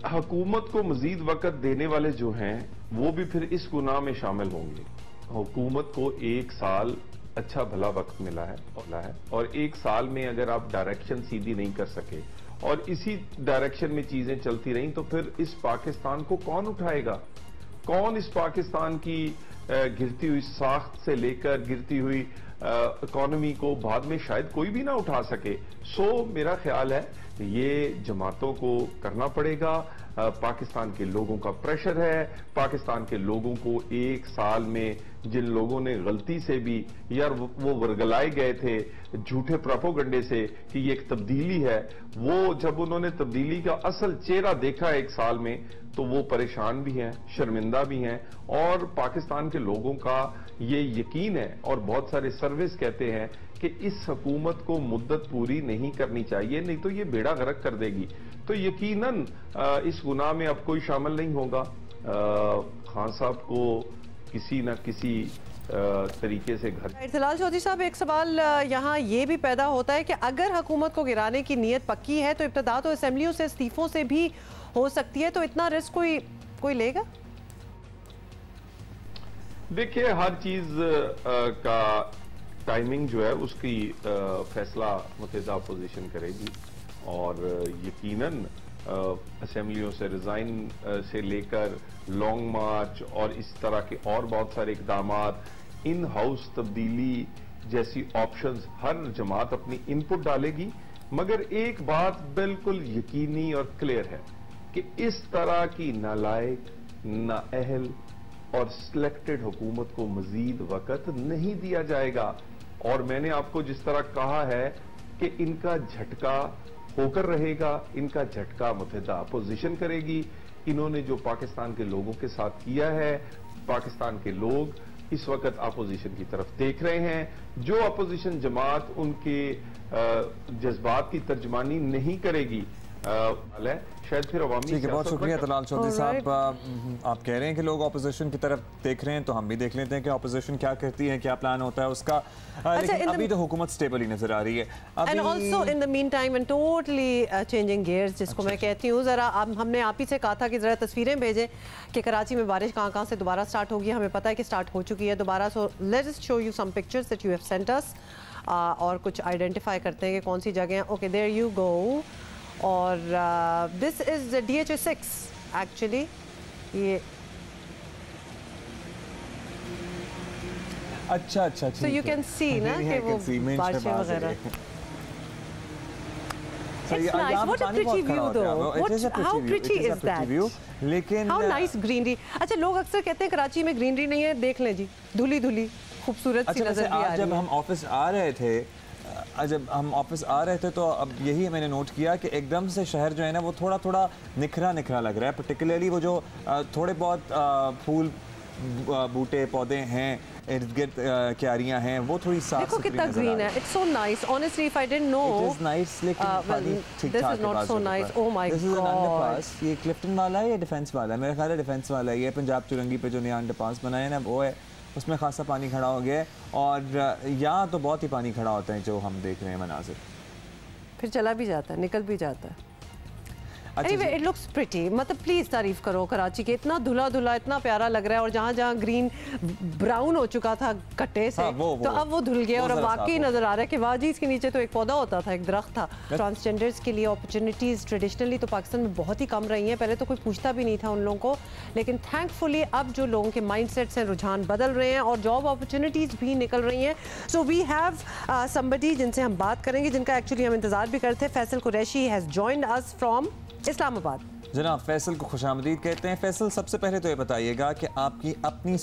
हुकूमत को मजीद वक्त देने वाले जो हैं वो भी फिर इस गुनाह में शामिल होंगे। हुकूमत को 1 साल अच्छा भला वक्त मिला है और 1 साल में अगर आप डायरेक्शन सीधी नहीं कर सके और इसी डायरेक्शन में चीजें चलती रहीं तो फिर इस पाकिस्तान को कौन उठाएगा? कौन इस पाकिस्तान की गिरती हुई साख्त से लेकर गिरती हुई इकोनॉमी को बाद में शायद कोई भी ना उठा सके। सो मेरा ख्याल है ये जमातों को करना पड़ेगा। पाकिस्तान के लोगों का प्रेशर है, पाकिस्तान के लोगों को 1 साल में जिन लोगों ने गलती से भी यार वो वर्गलाए गए थे झूठे प्रोपोगंडे से कि ये एक तब्दीली है, वो जब उन्होंने तब्दीली का असल चेहरा देखा 1 साल में तो वो परेशान भी हैं, शर्मिंदा भी हैं और पाकिस्तान के लोगों का ये यकीन है और बहुत सारे सर्विस कहते हैं कि इस हुकूमत को मुद्दत पूरी नहीं करनी चाहिए, नहीं तो ये बेड़ा गर्क कर देगी। तो यकीनन इस गुनाह में अब कोई शामिल नहीं होगा। खान साहब को किसी न किसी तरीके से घर। तलाल चौधरी साहब, एक सवाल यहाँ ये भी पैदा होता है कि अगर हुकूमत को गिराने की नीयत पक्की है तो इब्तिदा तो असेंबलियों से इस्तीफों से भी हो सकती है, तो इतना रिस्क कोई लेगा? देखिए, हर चीज का टाइमिंग जो है उसकी फैसला मुत्तहिदा अपोजिशन करेगी और यकीनन असेंबलियों से रिजाइन से लेकर लॉन्ग मार्च और इस तरह के और बहुत सारे इकदामात, इन हाउस तब्दीली जैसी ऑप्शंस हर जमात अपनी इनपुट डालेगी। मगर एक बात बिल्कुल यकीनी और क्लियर है कि इस तरह की नालायक, नाअहल और सिलेक्टेड हुकूमत को मजीद वक्त नहीं दिया जाएगा। और मैंने आपको जिस तरह कहा है कि इनका झटका होकर रहेगा, इनका झटका मुतहदा अपोजिशन करेगी। इन्होंने जो पाकिस्तान के लोगों के साथ किया है, पाकिस्तान के लोग इस वक्त अपोजिशन की तरफ देख रहे हैं। जो अपोजिशन जमात उनके जज्बात की तर्जमानी नहीं करेगी शायद फिर अवामी। ठीक है, बहुत शुक्रिया तलाल चौधरी साहब। आप कह रहे हैं कि लोग अपोजिशन की तरफ देख रहे हैं, तो हम भी देख लेते हैं कि अपोजिशन क्या करती है, क्या प्लान होता है उसका। लेकिन अभी तो हुकूमत स्टेबल ही नजर आ रही है। And also in the mean time and totally changing gears, जिसको मैं कहती हूँ, जरा हमने आप ही से कहा था कि जरा तस्वीरें भेजें कि कराची में बारिश कहाँ से दोबारा स्टार्ट होगी। हमें पता है कि स्टार्ट हो चुकी है दोबारा। So let's just show you some pictures that you have sent us, और कुछ आइडेंटिफाई करते हैं कि कौन सी जगह। Okay, there you go. और दिस इज DHA6 एक्चुअली। ये अच्छा, सो यू कैन सी ना कि वो बारिशें वगैरह। It's nice. What a pretty view though. How pretty is that? लेकिन how nice greenery. अच्छा, लोग अक्सर कहते हैं कराची में ग्रीनरी नहीं है, देख लें जी, धुली धुली खूबसूरत सी नजर भी आ रही है। जब हम ऑफिस आ रहे थे तो अब यही मैंने नोट किया कि एकदम से शहर जो है ना वो थोड़ा थोड़ा निखरा निखरा लग रहा है। पर्टिकुलरली वो जो थोड़े बहुत फूल बूटे पौधे हैं, इर्द गिर्द क्यारियां हैं, वो थोड़ी साफ देखो कितना ग्रीन है। It's so nice honestly. If I didn't know it is nice, लेकिन पानी ठीक ठाक है। This is not so nice. Oh my God, this is an underpass. ये क्लिफ्टन वाला है या डिफेंस वाला है? मेरा ख्याल है डिफेंस वाला है। ये पंजाब चुरंगी पे जो नया अंडरपास बनाया है ना, वो है। उसमें खासा पानी खड़ा हो गया है, और यहाँ तो बहुत ही पानी खड़ा होता है जो हम देख रहे हैं मनाजिर। फिर चला भी जाता है, निकल भी जाता है। Anyway, it looks pretty. मतलब प्लीज तारीफ करो कराची के, इतना धुला धुला, इतना प्यारा लग रहा है। और जहाँ जहाँ ग्रीन ब्राउन हो चुका था कट्टे से, तो अब वो धुल गया और अब वाकई नजर आ रहा है कि वाह जी, इसके नीचे तो एक पौधा होता था, एक दरख्त था। ट्रांसजेंडर्स के लिए अपॉर्चुनिटीज ट्रेडिशनली तो पाकिस्तान में बहुत ही कम रही हैं। पहले तो कोई पूछता भी नहीं था उन लोगों को, लेकिन थैंकफुली अब जो लोगों के माइंडसेट्स हैं, रुझान बदल रहे हैं और जॉब अपॉर्चुनिटीज भी निकल रही हैं। सो वी हैव समबडी जिनसे हम बात करेंगे, जिनका एक्चुअली हम इंतजार भी करते हैं। Faisal Qureshi has joined us from Islamabad. जनाब फैसल को खुशामदीद कहते हैं। फैसल, सबसे पहले तो ये बताइएगा कि आपकी अपनी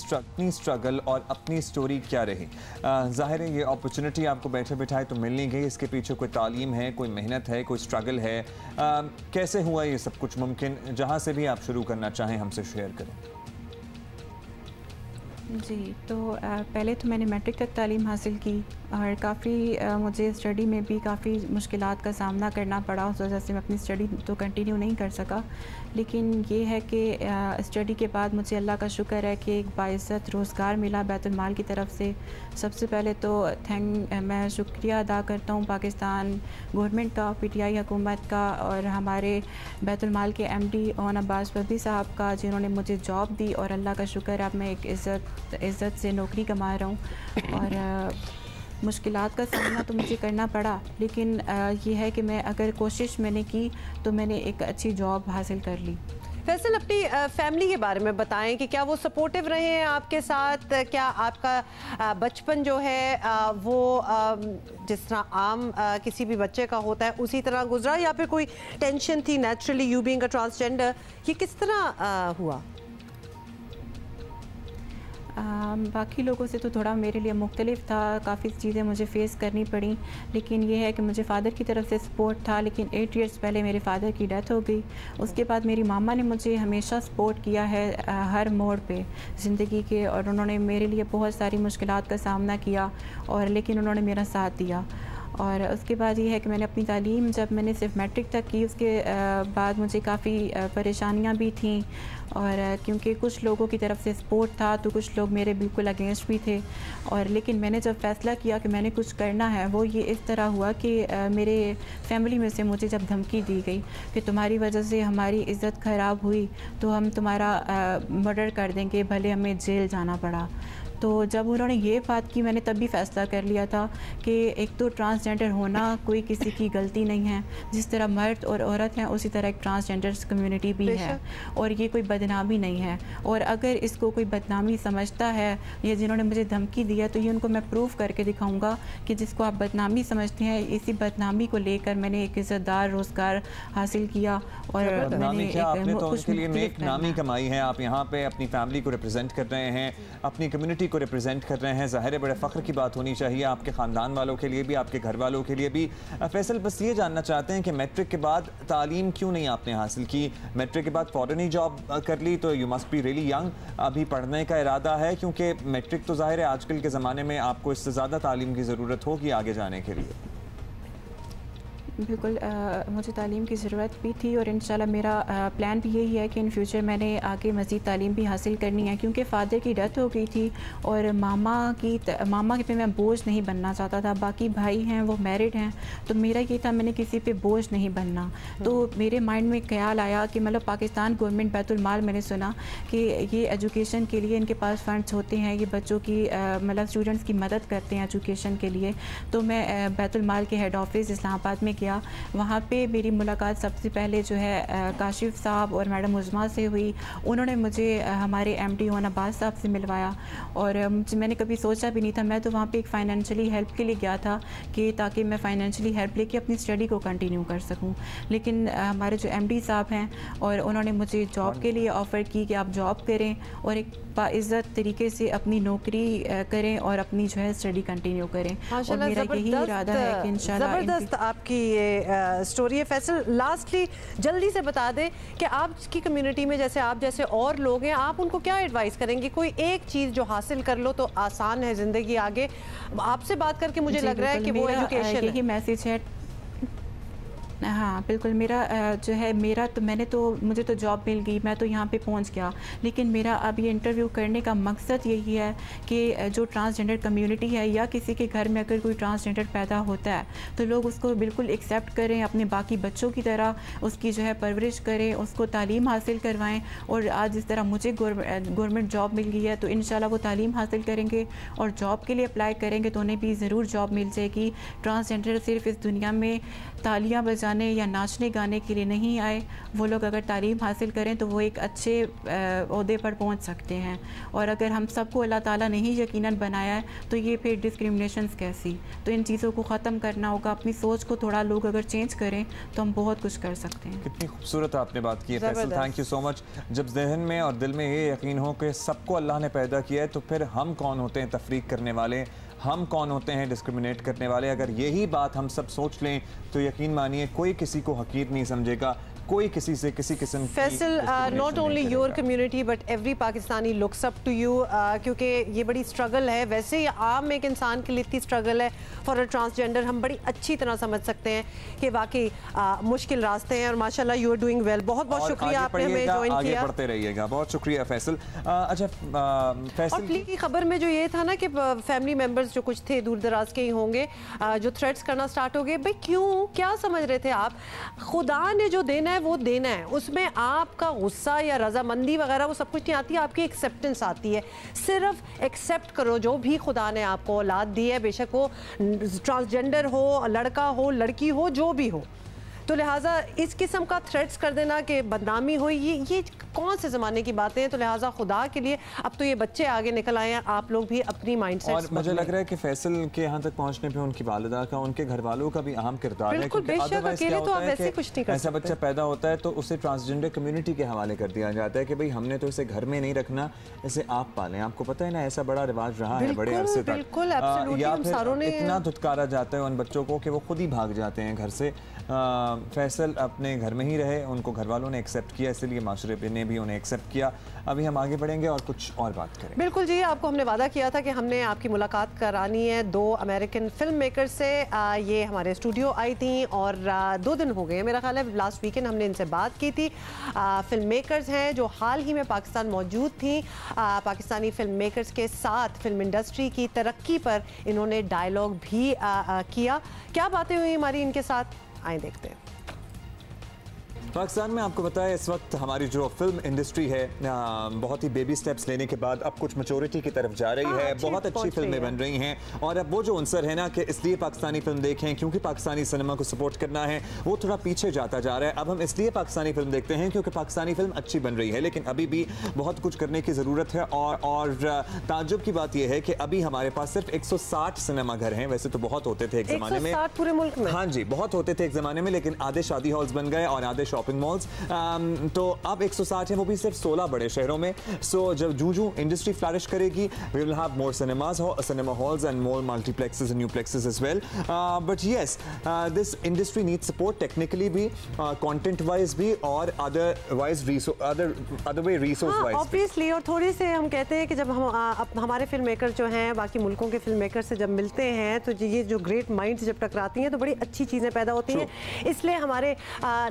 स्ट्रगल और अपनी स्टोरी क्या रही? जाहिर है ये अपॉर्चुनिटी आपको बैठे बिठाए तो मिल नहीं गई, इसके पीछे कोई तालीम है, कोई मेहनत है, कोई स्ट्रगल है। कैसे हुआ ये सब कुछ मुमकिन? जहाँ से भी आप शुरू करना चाहें हमसे शेयर करें। जी, तो पहले तो मैंने मैट्रिक तक तालीम हासिल की और काफ़ी मुझे स्टडी में भी काफ़ी मुश्किलात का सामना करना पड़ा। उस वजह से मैं अपनी स्टडी तो कंटिन्यू नहीं कर सका। लेकिन ये है कि स्टडी के बाद मुझे अल्लाह का शुक्र है कि एक बाइज़्ज़त रोज़गार मिला बैतुल माल की तरफ से। सबसे पहले तो मैं शुक्रिया अदा करता हूँ पाकिस्तान गवर्नमेंट का, PTI हुकूमत का और हमारे बैतुल माल के MD ओन अब्बास बबी साहब का, जिन्होंने मुझे जॉब दी। और अल्लाह का शुक्र अब मैं एक इज़्ज़त से नौकरी कमा रहा हूँ। और मुश्किलात का सामना तो मुझे करना पड़ा, लेकिन ये है कि मैं अगर कोशिश मैंने की तो मैंने एक अच्छी जॉब हासिल कर ली। फैसल, अपनी फैमिली के बारे में बताएं कि क्या वो सपोर्टिव रहे हैं आपके साथ? क्या आपका बचपन जो है वो जिस तरह आम किसी भी बच्चे का होता है उसी तरह गुजरा, या फिर कोई टेंशन थी naturally you being a transgender? ये किस तरह हुआ? बाकी लोगों से तो थोड़ा मेरे लिए मुख्तलिफ था, काफ़ी चीज़ें मुझे फ़ेस करनी पड़ी। लेकिन ये है कि मुझे फ़ादर की तरफ से सपोर्ट था, लेकिन 8 इयर्स पहले मेरे फ़ादर की डेथ हो गई। उसके बाद मेरी मामा ने मुझे हमेशा सपोर्ट किया है हर मोड़ पे ज़िंदगी के, और उन्होंने मेरे लिए बहुत सारी मुश्किलात का सामना किया, और लेकिन उन्होंने मेरा साथ दिया। और उसके बाद ये है कि मैंने अपनी तालीम जब मैंने सिर्फ मैट्रिक तक की, उसके बाद मुझे काफ़ी परेशानियां भी थीं। और क्योंकि कुछ लोगों की तरफ से सपोर्ट था तो कुछ लोग मेरे बिल्कुल अगेंस्ट भी थे। और लेकिन मैंने जब फ़ैसला किया कि मैंने कुछ करना है, वो ये इस तरह हुआ कि मेरे फैमिली में से मुझे जब धमकी दी गई कि तुम्हारी वजह से हमारी इज़्ज़त ख़राब हुई तो हम तुम्हारा मर्डर कर देंगे, भले हमें जेल जाना पड़ा। तो जब उन्होंने ये बात की मैंने तब भी फ़ैसला कर लिया था कि एक तो ट्रांसजेंडर होना कोई किसी की गलती नहीं है, जिस तरह मर्द और औरत हैं उसी तरह एक ट्रांसजेंडर कम्युनिटी भी है और ये कोई बदनामी नहीं है। और अगर इसको कोई बदनामी समझता है या जिन्होंने मुझे धमकी दिया तो ये उनको मैं प्रूफ करके दिखाऊंगा कि जिसको आप बदनामी समझते हैं इसी बदनामी को लेकर मैंने एक इज़्ज़तदार रोज़गार हासिल किया और मैंने आपने तो उसके लिए नेक नामी कमाई है। आप यहाँ पे अपनी फैमिली को रिप्रेजेंट कर रहे हैं, अपनी कम्युनिटी को रिप्रेजेंट कर रहे हैं। ज़ाहिर है बड़े फ़ख्र की बात होनी चाहिए आपके ख़ानदान वालों के लिए भी, आपके घर वालों के लिए भी। फैसल बस ये जानना चाहते हैं कि मैट्रिक के बाद तालीम क्यों नहीं आपने हासिल की? मैट्रिक के बाद फ़ौरन ही जॉब कर ली तो you must be really young. अभी पढ़ने का इरादा है? क्योंकि मैट्रिक तो ज़ाहिर है आजकल के ज़माने में आपको इससे ज़्यादा तालीम की ज़रूरत होगी आगे जाने के लिए। बिल्कुल मुझे तालीम की ज़रूरत भी थी और इंशाल्लाह मेरा प्लान भी यही है कि इन फ्यूचर मैंने आगे मज़ीद तालीम भी हासिल करनी है, क्योंकि फ़ादर की डेथ हो गई थी और मामा पे मैं बोझ नहीं बनना चाहता था। बाकी भाई हैं वो मैरिड हैं तो मेरा ये था मैंने किसी पे बोझ नहीं बनना। तो मेरे माइंड में ख्याल आया कि मतलब पाकिस्तान गवर्नमेंट बैतुल माल, मैंने सुना कि ये एजुकेशन के लिए इनके पास फ़ंड्स होते हैं, ये बच्चों की मतलब स्टूडेंट्स की मदद करते हैं एजुकेशन के लिए। तो मैं बैतुल माल के हेड ऑफिस इस्लामाबाद में वहाँ पे मेरी मुलाकात सबसे पहले जो है काशिफ साहब और मैडम उज़मा से हुई। उन्होंने मुझे हमारे एमडी ओन अब्बास साहब से मिलवाया और मैंने कभी सोचा भी नहीं था। मैं तो वहाँ पे एक फ़ाइनेंशियली हेल्प के लिए गया था कि ताकि मैं फ़ाइनेंशियली हेल्प लेके अपनी स्टडी को कंटिन्यू कर सकूँ। लेकिन हमारे जो एमडी साहब हैं और उन्होंने मुझे जॉब के लिए ऑफ़र की कि आप जॉब करें और एक बाइज़्ज़त तरीके से अपनी नौकरी करें और अपनी जो है स्टडी कंटिन्यू करें। और मेरा यही इरादा है कि इंशाल्लाह। ज़बरदस्त आपकी ये स्टोरी है। फैसल लास्टली जल्दी से बता दें कि आपकी कम्युनिटी में जैसे आप जैसे और लोग हैं, आप उनको क्या एडवाइस करेंगे? कोई एक चीज़ जो हासिल कर लो तो आसान है ज़िंदगी आगे। आपसे बात करके मुझे लग रहा है कि वो एजुकेशन यही मैसेज है। हाँ बिल्कुल, मेरा जो है मुझे तो जॉब मिल गई, मैं तो यहाँ पे पहुँच गया। लेकिन मेरा अब ये इंटरव्यू करने का मकसद यही है कि जो ट्रांसजेंडर कम्युनिटी है या किसी के घर में अगर कोई ट्रांसजेंडर पैदा होता है तो लोग उसको बिल्कुल एक्सेप्ट करें, अपने बाकी बच्चों की तरह उसकी जो है परवरिश करें, उसको तालीम हासिल करवाएं। और आज जिस तरह मुझे गवर्नमेंट जॉब मिल गई है तो इंशाल्लाह वो तालीम हासिल करेंगे और जॉब के लिए अप्लाई करेंगे तो उन्हें भी ज़रूर जॉब मिल जाएगी। ट्रांसजेंडर सिर्फ इस दुनिया में तालियां बजाने या नाचने गाने के लिए नहीं आए। वो लोग अगर तालीम हासिल करें तो वो एक अच्छे ओहदे पर पहुंच सकते हैं। और अगर हम सबको अल्लाह ताला ने ही यकीनन बनाया है तो ये फिर डिस्क्रिमिनेशंस कैसी? तो इन चीज़ों को ख़त्म करना होगा। अपनी सोच को थोड़ा लोग अगर चेंज करें तो हम बहुत कुछ कर सकते हैं। कितनी खूबसूरत आपने बात की है Faisal, thank you so much. जब जहन में और दिल में ये यकीन हो कि सबको अल्लाह ने पैदा किया है तो फिर हम कौन होते हैं तफरीक करने वाले, हम कौन होते हैं डिस्क्रिमिनेट करने वाले? अगर यही बात हम सब सोच लें तो यकीन मानिए कोई किसी को हकीर नहीं समझेगा, कोई किसी से किसी किस्म की। Faisal, not only your community but every Pakistani looks up to you, क्योंकि ये बड़ी स्ट्रगल है। वैसे ही आम एक इंसान के लिए इतनी स्ट्रगल है फॉर अ ट्रांसजेंडर, हम बड़ी अच्छी तरह समझ सकते हैं कि वाकई मुश्किल रास्ते हैं और माशाल्लाह यू आर डूइंग वेल। बहुत बहुत शुक्रिया आपने हमें ज्वाइन किया, आगे बढ़ते रहिएगा। बहुत शुक्रिया फैसल। अच्छा फैसल की खबर में जो ये था ना कि फैमिली मेम्बर्स जो कुछ थे दूर दराज के ही होंगे जो थ्रेट्स करना स्टार्ट हो गए। भाई क्यों, क्या समझ रहे थे आप? खुदा ने जो देना वो देना है, उसमें आपका गुस्सा या रजामंदी वगैरह वो सब कुछ नहीं आती, आपकी एक्सेप्टेंस आती है। सिर्फ एक्सेप्ट करो जो भी खुदा ने आपको औलाद दी है, बेशक वो ट्रांसजेंडर हो, लड़का हो, लड़की हो, जो भी हो। तो लिहाजा इस किस्म का थ्रेट्स कर देना कि बदनामी हो, ये कौन से ज़माने की बातें हैं? तो लिहाजा खुदा के लिए अब तो ये बच्चे आगे निकल आए हैं, आप लोग भी अपनी माइंडसेट। और मुझे लग रहा है कि फैसल के यहाँ तक पहुँचने पे उनकी वालिदा का, उनके घर वालों का भी अहम किरदार है। अकेले तो आप वैसे कुछ नहीं कर सकते। ऐसा बच्चा पैदा होता है तो उसे ट्रांसजेंडर कम्युनिटी के हवाले कर दिया जाता है कि भाई हमने तो इसे घर में नहीं रखना, इसे आप पालें। आपको पता है ना, ऐसा बड़ा रिवाज रहा है बड़े अरसे तक। या फिर इतना धुतकारा जाता है उन बच्चों को कि वो खुद ही भाग जाते हैं घर से। फैसल अपने घर में ही रहे, उनको घर वालों ने एक्सेप्ट किया, इसलिए माशरे ने भी उन्हें एक्सेप्ट किया। अभी हम आगे बढ़ेंगे और कुछ और बात करेंगे। बिल्कुल जी, आपको हमने वादा किया था कि हमने आपकी मुलाकात करानी है 2 अमेरिकन फिल्म मेकर से। ये हमारे स्टूडियो आई थी और 2 दिन हो गए मेरा ख्याल है, लास्ट वीकेंड हमने इनसे बात की थी। फिल्म मेकर्स हैं जो हाल ही में पाकिस्तान मौजूद थी। पाकिस्तानी फिल्म मेकर्स के साथ फिल्म इंडस्ट्री की तरक्की पर इन्होंने डायलॉग भी किया। क्या बातें हुई हमारी इनके साथ, आए देखते हैं। पाकिस्तान में आपको पता है इस वक्त हमारी जो फिल्म इंडस्ट्री है बहुत ही बेबी स्टेप्स लेने के बाद अब कुछ मैच्योरिटी की तरफ जा रही है। बहुत अच्छी फिल्में बन रही हैं और अब वो जो अंसर है ना कि इसलिए पाकिस्तानी फिल्म देखें क्योंकि पाकिस्तानी सिनेमा को सपोर्ट करना है, वो थोड़ा पीछे जाता जा रहा है। अब हम इसलिए पाकिस्तानी फिल्म देखते हैं क्योंकि पाकिस्तानी फिल्म अच्छी बन रही है, लेकिन अभी भी बहुत कुछ करने की ज़रूरत है। और ताज्जुब की बात यह है कि अभी हमारे पास सिर्फ 160 सिनेमा घर हैं। वैसे तो बहुत होते थे एक ज़माने में, पूरे मुल्क में। हाँ जी, बहुत होते थे एक ज़माने में, लेकिन आधे शादी हॉल्स बन गए और आधे शॉपिंग मॉल्स। तो अब 160 हैं, वो भी सिर्फ 16 बड़े शहरों में। सो जब जूं इंडस्ट्री फ्लरिश करेगी, we will have more cinemas, cinema halls and more multiplexes and nueplexes as well. But yes, this industry needs support technically भी, कंटेंट वाइज भी और other way resource wise. Obviously, और थोड़ी से हम कहते हैं कि जब हम हमारे फिल्म मेकर जो हैं बाकी मुल्कों के फिल्म मेकर से जब मिलते हैं तो ये जो ग्रेट माइंड्स जब टकराती हैं तो बड़ी अच्छी चीज़ें पैदा होती हैं। इसलिए हमारे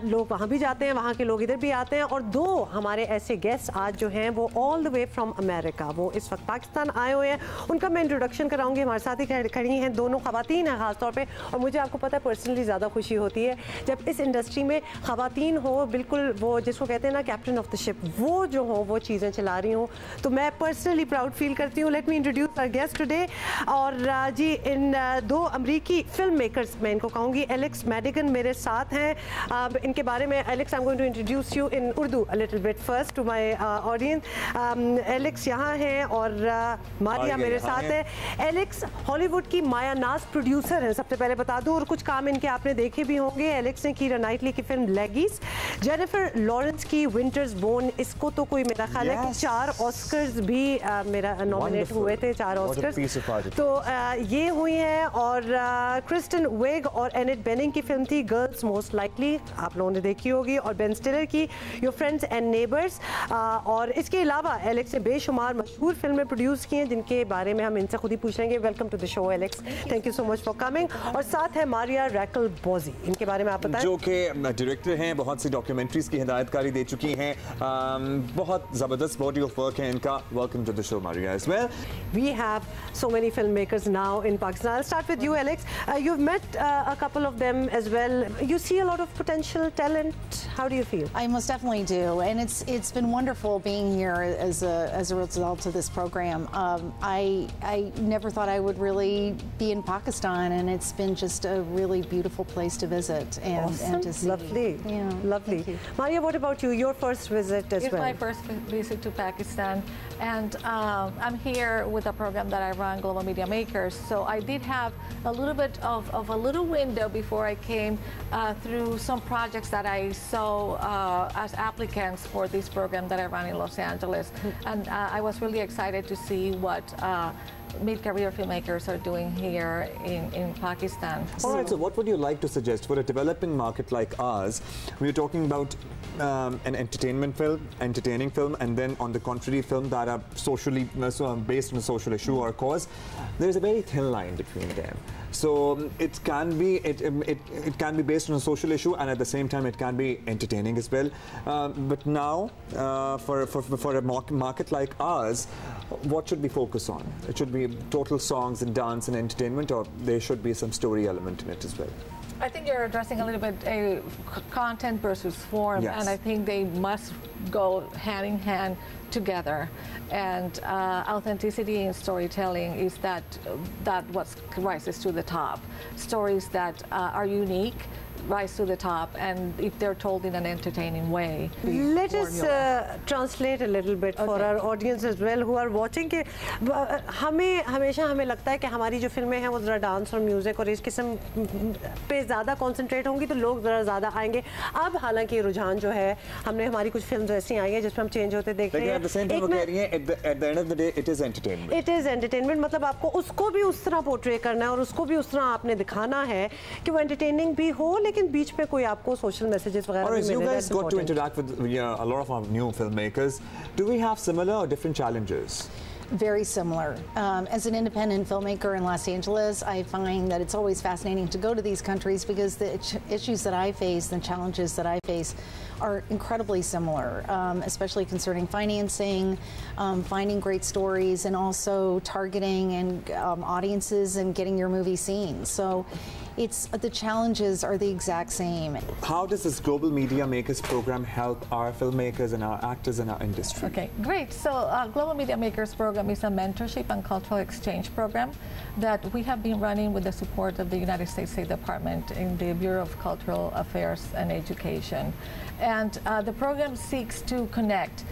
लोग वहाँ भी जाते हैं, वहाँ के लोग इधर भी आते हैं। और दो हमारे ऐसे गेस्ट आज जो हैं वो all the way from America, वो इस वक्त पाकिस्तान आए हुए हैं। उनका मैं इंट्रोडक्शन कराऊंगी। हमारे साथ ही खड़ी हैं दोनों खवातीन हैं खासतौर पे, और मुझे आपको पता है पर्सनली ज़्यादा खुशी होती है जब इस इंडस्ट्री में खवातीन हो, बिल्कुल वो जिसको कहते हैं ना कैप्टन ऑफ द शिप, वो जो हो वो चीज़ें चला रही हूँ, तो मैं पर्सनली प्राउड फील करती हूँ। Let me introduce our guest today. और जी इन दो अमरीकी फिल्म मेकर्स, मैं इनको कहूँगी एलेक्स मैडिगन मेरे साथ हैं। इनके बारे में Alex, I am going to introduce you in Urdu a little bit first to my audience. Alex यहाँ हैं और मारिया मेरे साथ है। एलेक्स हॉलीवुड की माया नाज प्रोड्यूसर हैं, सबसे पहले बता दूं, और कुछ काम इनके आपने देखे भी होंगे। एलेक्स ने कीरा नाइटली की फिल्म लेगीज, जेनिफर लॉरेंस की विंटर्स बोर्न, इसको तो कोई मेरा ख्याल है कि 4 ऑस्कर्स भी मेरा नॉमिनेट हुए थे, 4 ऑस्कर्स तो ये हुई हैं। और क्रिस्टन वेग और एनेट बेनिंग की फिल्म थी गर्ल्स मोस्ट लाइकली, आप लोगों ने देखी होगी, और बेन स्टिलर की योर फ्रेंड्स एंड नेबर्स। और इसके अलावा एलेक्स ने बेशुमार मशहूर फिल्में प्रोड्यूस की हैं जिनके बारे में हम इनसे खुद ही पूछ लेंगे। Welcome to the show Alex, thank you so much for coming. और साथ है मारिया रैकल बॉजी, इनके बारे में आप बताएं। जो कि डायरेक्टर हैं, बहुत सी डॉक्यूमेंट्रीज की हिदायतकारी दे चुकी हैं, बहुत ज़बरदस्त बॉडी ऑफ वर्क है इनका। Welcome to the show Maria as well. We have so many filmmakers now in Pakistan. I'll start with you, Alex. You've met a couple of them as well. You see a lot of potential talent. How do you feel? I most definitely do, and it's been wonderful being here as a result of this program. I never thought I would really be in Pakistan, and it's been just a really beautiful place to visit and to see. Lovely, yeah, lovely. Maria, what about you? Your first visit as well? It's my first visit to Pakistan, and I'm here with a program that I run, Global Media Makers. So I did have a little bit of a little window before I came through some projects that I saw as applicants for this program that I run in Los Angeles, and I was really excited to see what mid-career filmmakers are doing here in Pakistan. All right, so what would you like to suggest for a developing market like ours? We're talking about an entertaining film, and then on the contrary, film that are socially based on a social issue or cause. There's a very thin line between them. So it can be based on a social issue, and at the same time it can be entertaining as well. But now, for a market like ours, what should we focus on? It should be total songs and dance and entertainment, or there should be some story element in it as well? I think you're addressing a little bit content versus form, yes. And I think they must go hand in hand together. And authenticity in storytelling is that what rises to the top. Stories that are unique rise to the top, and if they're told in an entertaining way. Let us translate a little bit for our audience as well who are watching कि हमेशा हमें लगता है कि हमारी जो फिल्में हैं वो ज़रा डांस और म्यूज़िक और इस किस्म पे ज़्यादा कॉन्सेंट्रेट होंगी तो लोग ज़्यादा आएंगे। अब हालांकि रुझान जो है, हमने हमारी कुछ फिल्म ऐसी आई हैं जिसमें हम चेंज होते देख रहे हैं। At the end of the day, it is entertainment. It is entertainment, मतलब आपको उसको भी उस तरह पोर्ट्रे करना है और उसको भी उस तरह आपने दिखाना है कि वो एंटरटेनिंग भी हो, लेकिन बीच में कोई आपको सोशल मैसेजेस वगैरह भी मिले। You guys got to interact with a lot of our new filmmakers. Do we have similar or different challenges? Very similar. As an independent filmmaker in Los Angeles, I find that it's always fascinating to go to these countries because the issues that I face, the challenges that I face, are incredibly similar, especially concerning financing, finding great stories, and also targeting and audiences and getting your movie seen. So the challenges are the exact same. How does this Global Media Makers program help our filmmakers and our actors in our industry? Okay, great. So Global Media Makers program is a mentorship and cultural exchange program that we have been running with the support of the United States State Department in the Bureau of Cultural Affairs and Education. And the program seeks to connect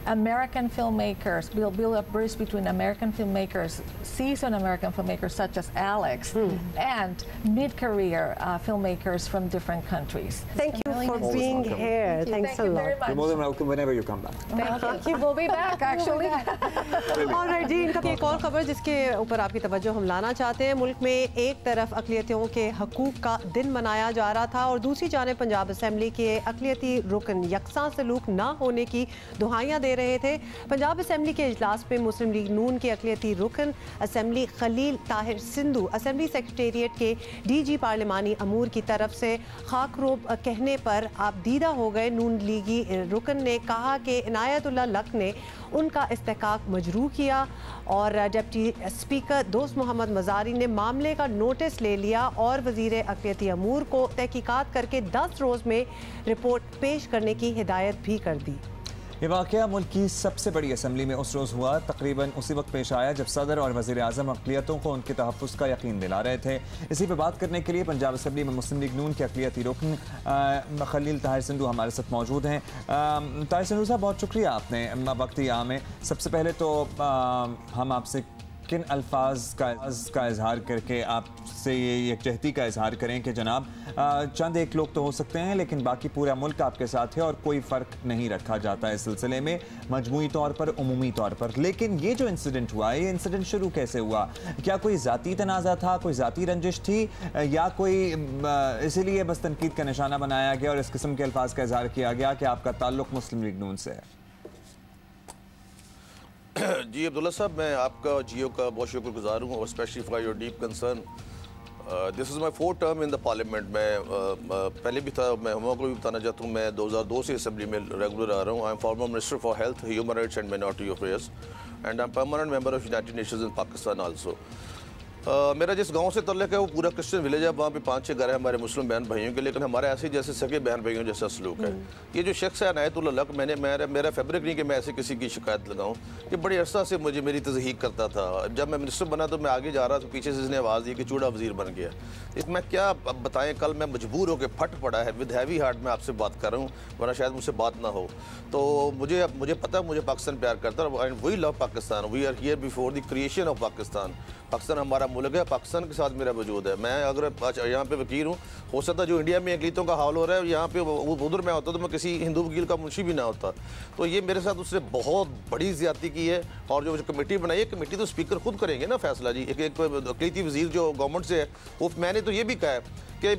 American filmmakers, build a bridge between American filmmakers, seasoned American filmmakers such as Alex, and mid-career filmmakers from different countries. Thank you for being here. Thanks a lot. You're more than welcome whenever you come back. Thank you. We'll be back, actually. Alright जी, इनका एक और खबर जिसके ऊपर आपकी तवज्जो हम लाना चाहते हैं। मुल्क में एक तरफ अक़लियतों के हकूक़ का दिन मनाया जा रहा था और दूसरी जानिब पंजाब असेंबली के अक़लियती रुकन यकसां सलूक ना होने की दुहाइयाँ दे रहे थे। पंजाब असेंबली के इजलास में मुस्लिम लीग नून के अक़लियती रुकन assembly Khalil Tahir Sindhu assembly secretariat के DG पार्लिमानी अमूर की तरफ से खाकरोब कहने पर आप दीदा हो गए। नून लीगी रुकन ने कहा कि इनायतुल्लाह लक ने उनका इस्तेकाक मजरू किया और डिप्टी स्पीकर दोस्त मोहम्मद मज़ारी ने मामले का नोटिस ले लिया और वज़ीर अक़लियती अमूर को तहकीकात करके 10 रोज़ में रिपोर्ट पेश करने की हिदायत भी कर दी। ये वाक़या मुल्क की सबसे बड़ी असम्बली में उस रोज़ हुआ, तकरीबन उसी वक्त पेश आया जब सदर और वज़ीर आज़म अक़लियतों को उनके तहफ़्फ़ुज़ का यकीन दिला रहे थे। इसी पर बात करने के लिए पंजाब असम्बली में मुस्लिम लीग नून के अक़लियती रुकन खलील ताहिर सिंधु हमारे साथ मौजूद हैं। ताहिर सिंधु साहब, बहुत शुक्रिया आपने वक्त यहाँ में। सबसे पहले तो हम आपसे किन अल्फाज का इजहार करके आपसे ये यकजहती का इजहार करें कि जनाब चंद एक लोग तो हो सकते हैं लेकिन बाकी पूरा मुल्क आपके साथ है और कोई फ़र्क नहीं रखा जाता इस सिलसिले में मजमूई तौर पर, उमूमी तौर पर। लेकिन ये जो इंसिडेंट हुआ, ये इंसिडेंट शुरू कैसे हुआ? क्या कोई ज़ाती तनाज़ा था, कोई ज़ाती रंजिश थी, या कोई इसीलिए बस तनकीद का निशाना बनाया गया और इस किस्म के अल्फाज का इजहार किया गया कि आपका ताल्लुक़ मुस्लिम लीग नून से है? जी अब्दुल्ला साहब, मैं आपका जियो का बहुत शुक्रगुजार हूँ और specially for your deep concern. This is my 4th term in the parliament. मैं पहले भी था, मैं हम को भी बताना चाहता हूँ, मैं 2002 से असम्बली में रेगुलर आ रहा हूँ। I am former minister for health, human rights and minority affairs and I am permanent member of United Nations in Pakistan also. मेरा जिस गांव से तल्लुक़ है वो पूरा क्रिश्चियन विलेज है। वहाँ पे 5-6 घर है हमारे मुस्लिम बहन भाइयों के, लेकिन हमारे ऐसे जैसे सगे बहन भाइयों जैसा सलूक है। ये जो शख्स है इनायतुल्लाह लक, मेरा फैब्रिक नहीं कि मैं ऐसे किसी की शिकायत लगाऊं। ये बड़ी अरसा से मुझे मेरी तज़हीक करता था। जब मैं मिनिस्टर बना तो मैं आगे जा रहा तो पीछे से इसने आवाज़ दी कि चूड़ा वज़ीर बन गया। मैं क्या बताएं, कल मैं मजबूर होकर फट पड़ा है, विद हैवी हार्ट मैं आपसे बात कर रहा हूँ, वरना शायद मुझसे बात ना हो। तो मुझे पता है मुझे पाकिस्तान प्यार करता है and we love Pakistan. We are here before the creation of Pakistan. Pakistan हमारा मुल्क है, पाकिस्तान के साथ मेरा वजूद है। मैं अगर यहाँ पे वकील हूँ, हो सकता है जो इंडिया में अक़लियतों का हाल हो रहा है यहाँ पे उधर मैं होता तो मैं किसी हिंदू वकील का मुंशी भी ना होता। तो ये मेरे साथ उसने बहुत बड़ी ज़्यादती की है। और जो कमेटी बनाई है, कमेटी तो स्पीकर खुद करेंगे ना फैसला जी। एक अक़लियती वज़ीर जो गवर्नमेंट से है, वो मैंने तो ये भी कहा है कि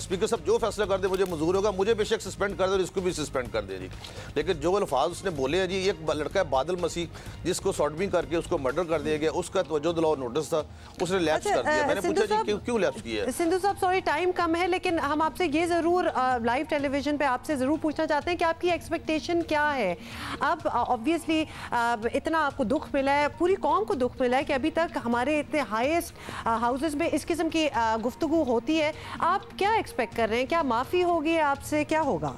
स्पीकर साहब जो फैसला कर दे मुझे मंजूर होगा, मुझे बेशक सस्पेंड कर दे और इसको भी सस्पेंड कर दे जी। लेकिन जो अल्फाज उसने बोले हैं जी, एक लड़का है बादल मसीह जिसको सॉडमिंग करके उसको मर्डर कर दिया गया, उसका तवज्जो दिलाओ नोटिस था, उसने लैप्स कर दिया। मैंने पूछा जी क्यों लैप्स किया है? सिंधु साहब सॉरी टाइम कम है, लेकिन हम आपसे ये ज़रूर लाइव टेलीविजन पे आपसे ज़रूर पूछना चाहते हैं कि आपकी एक्सपेक्टेशन क्या है? अब ऑब्वियसली इतना आपको दुख मिला है, पूरी कौम को दुख मिला है कि अभी तक हमारे इतने हाईएस्ट हाउसेस में इस किस्म की गुफ्तगू होती है। आप क्या एक्सपेक्ट कर रहे हैं? क्या माफी होगी आपसे, क्या होगा?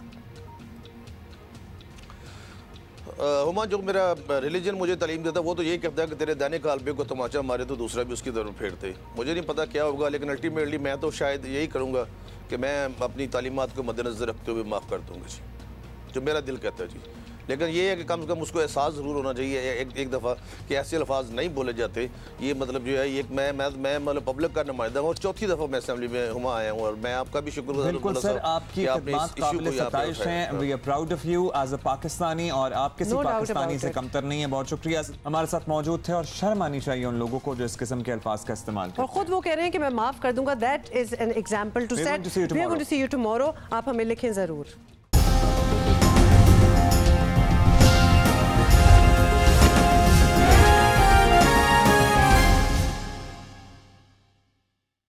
हुमा, जो मेरा रिलीजन मुझे तालीम देता वो तो यही कहता है कि तेरे दाने कालबे को तमाचा मारे तो दूसरा भी उसकी तरफ फेरते। मुझे नहीं पता क्या होगा, लेकिन अल्टीमेटली मैं तो शायद यही करूँगा कि मैं अपनी तालीमात को मद्देनज़र रखते हुए माफ़ कर दूँगा जी, जो मेरा दिल कहता है जी। लेकिन ये है कि कम से कम उसको एहसास ज़रूर होना चाहिए एक दफ़ा कि ऐसे अल्फाज नहीं बोले जाते। ये मतलब जो है, ये मैं मतलब पब्लिक का नुमाइंदा हूँ और चौथी दफ़ा मैं असेंबली में हुआ आया हूँ और मैं आपका भी शुक्रगुजार हूँ। बिल्कुल सर, आपकी खिदमत काबिल सताइश हैं। We are proud of you as a Pakistani और आप किसी पाकिस्तानी से कमतर नहीं है। बहुत शुक्रिया, हमारे साथ मौजूद थे। और शर्म आनी चाहिए उन लोगों को जो इस किस्म के अल्फाज का इस्तेमाल करते हैं। और खुद वो कह रहे हैं कि मैं माफ़ कर दूंगा। That is an example to set. We are going to see you tomorrow. आप हमें लिखें ज़रूर।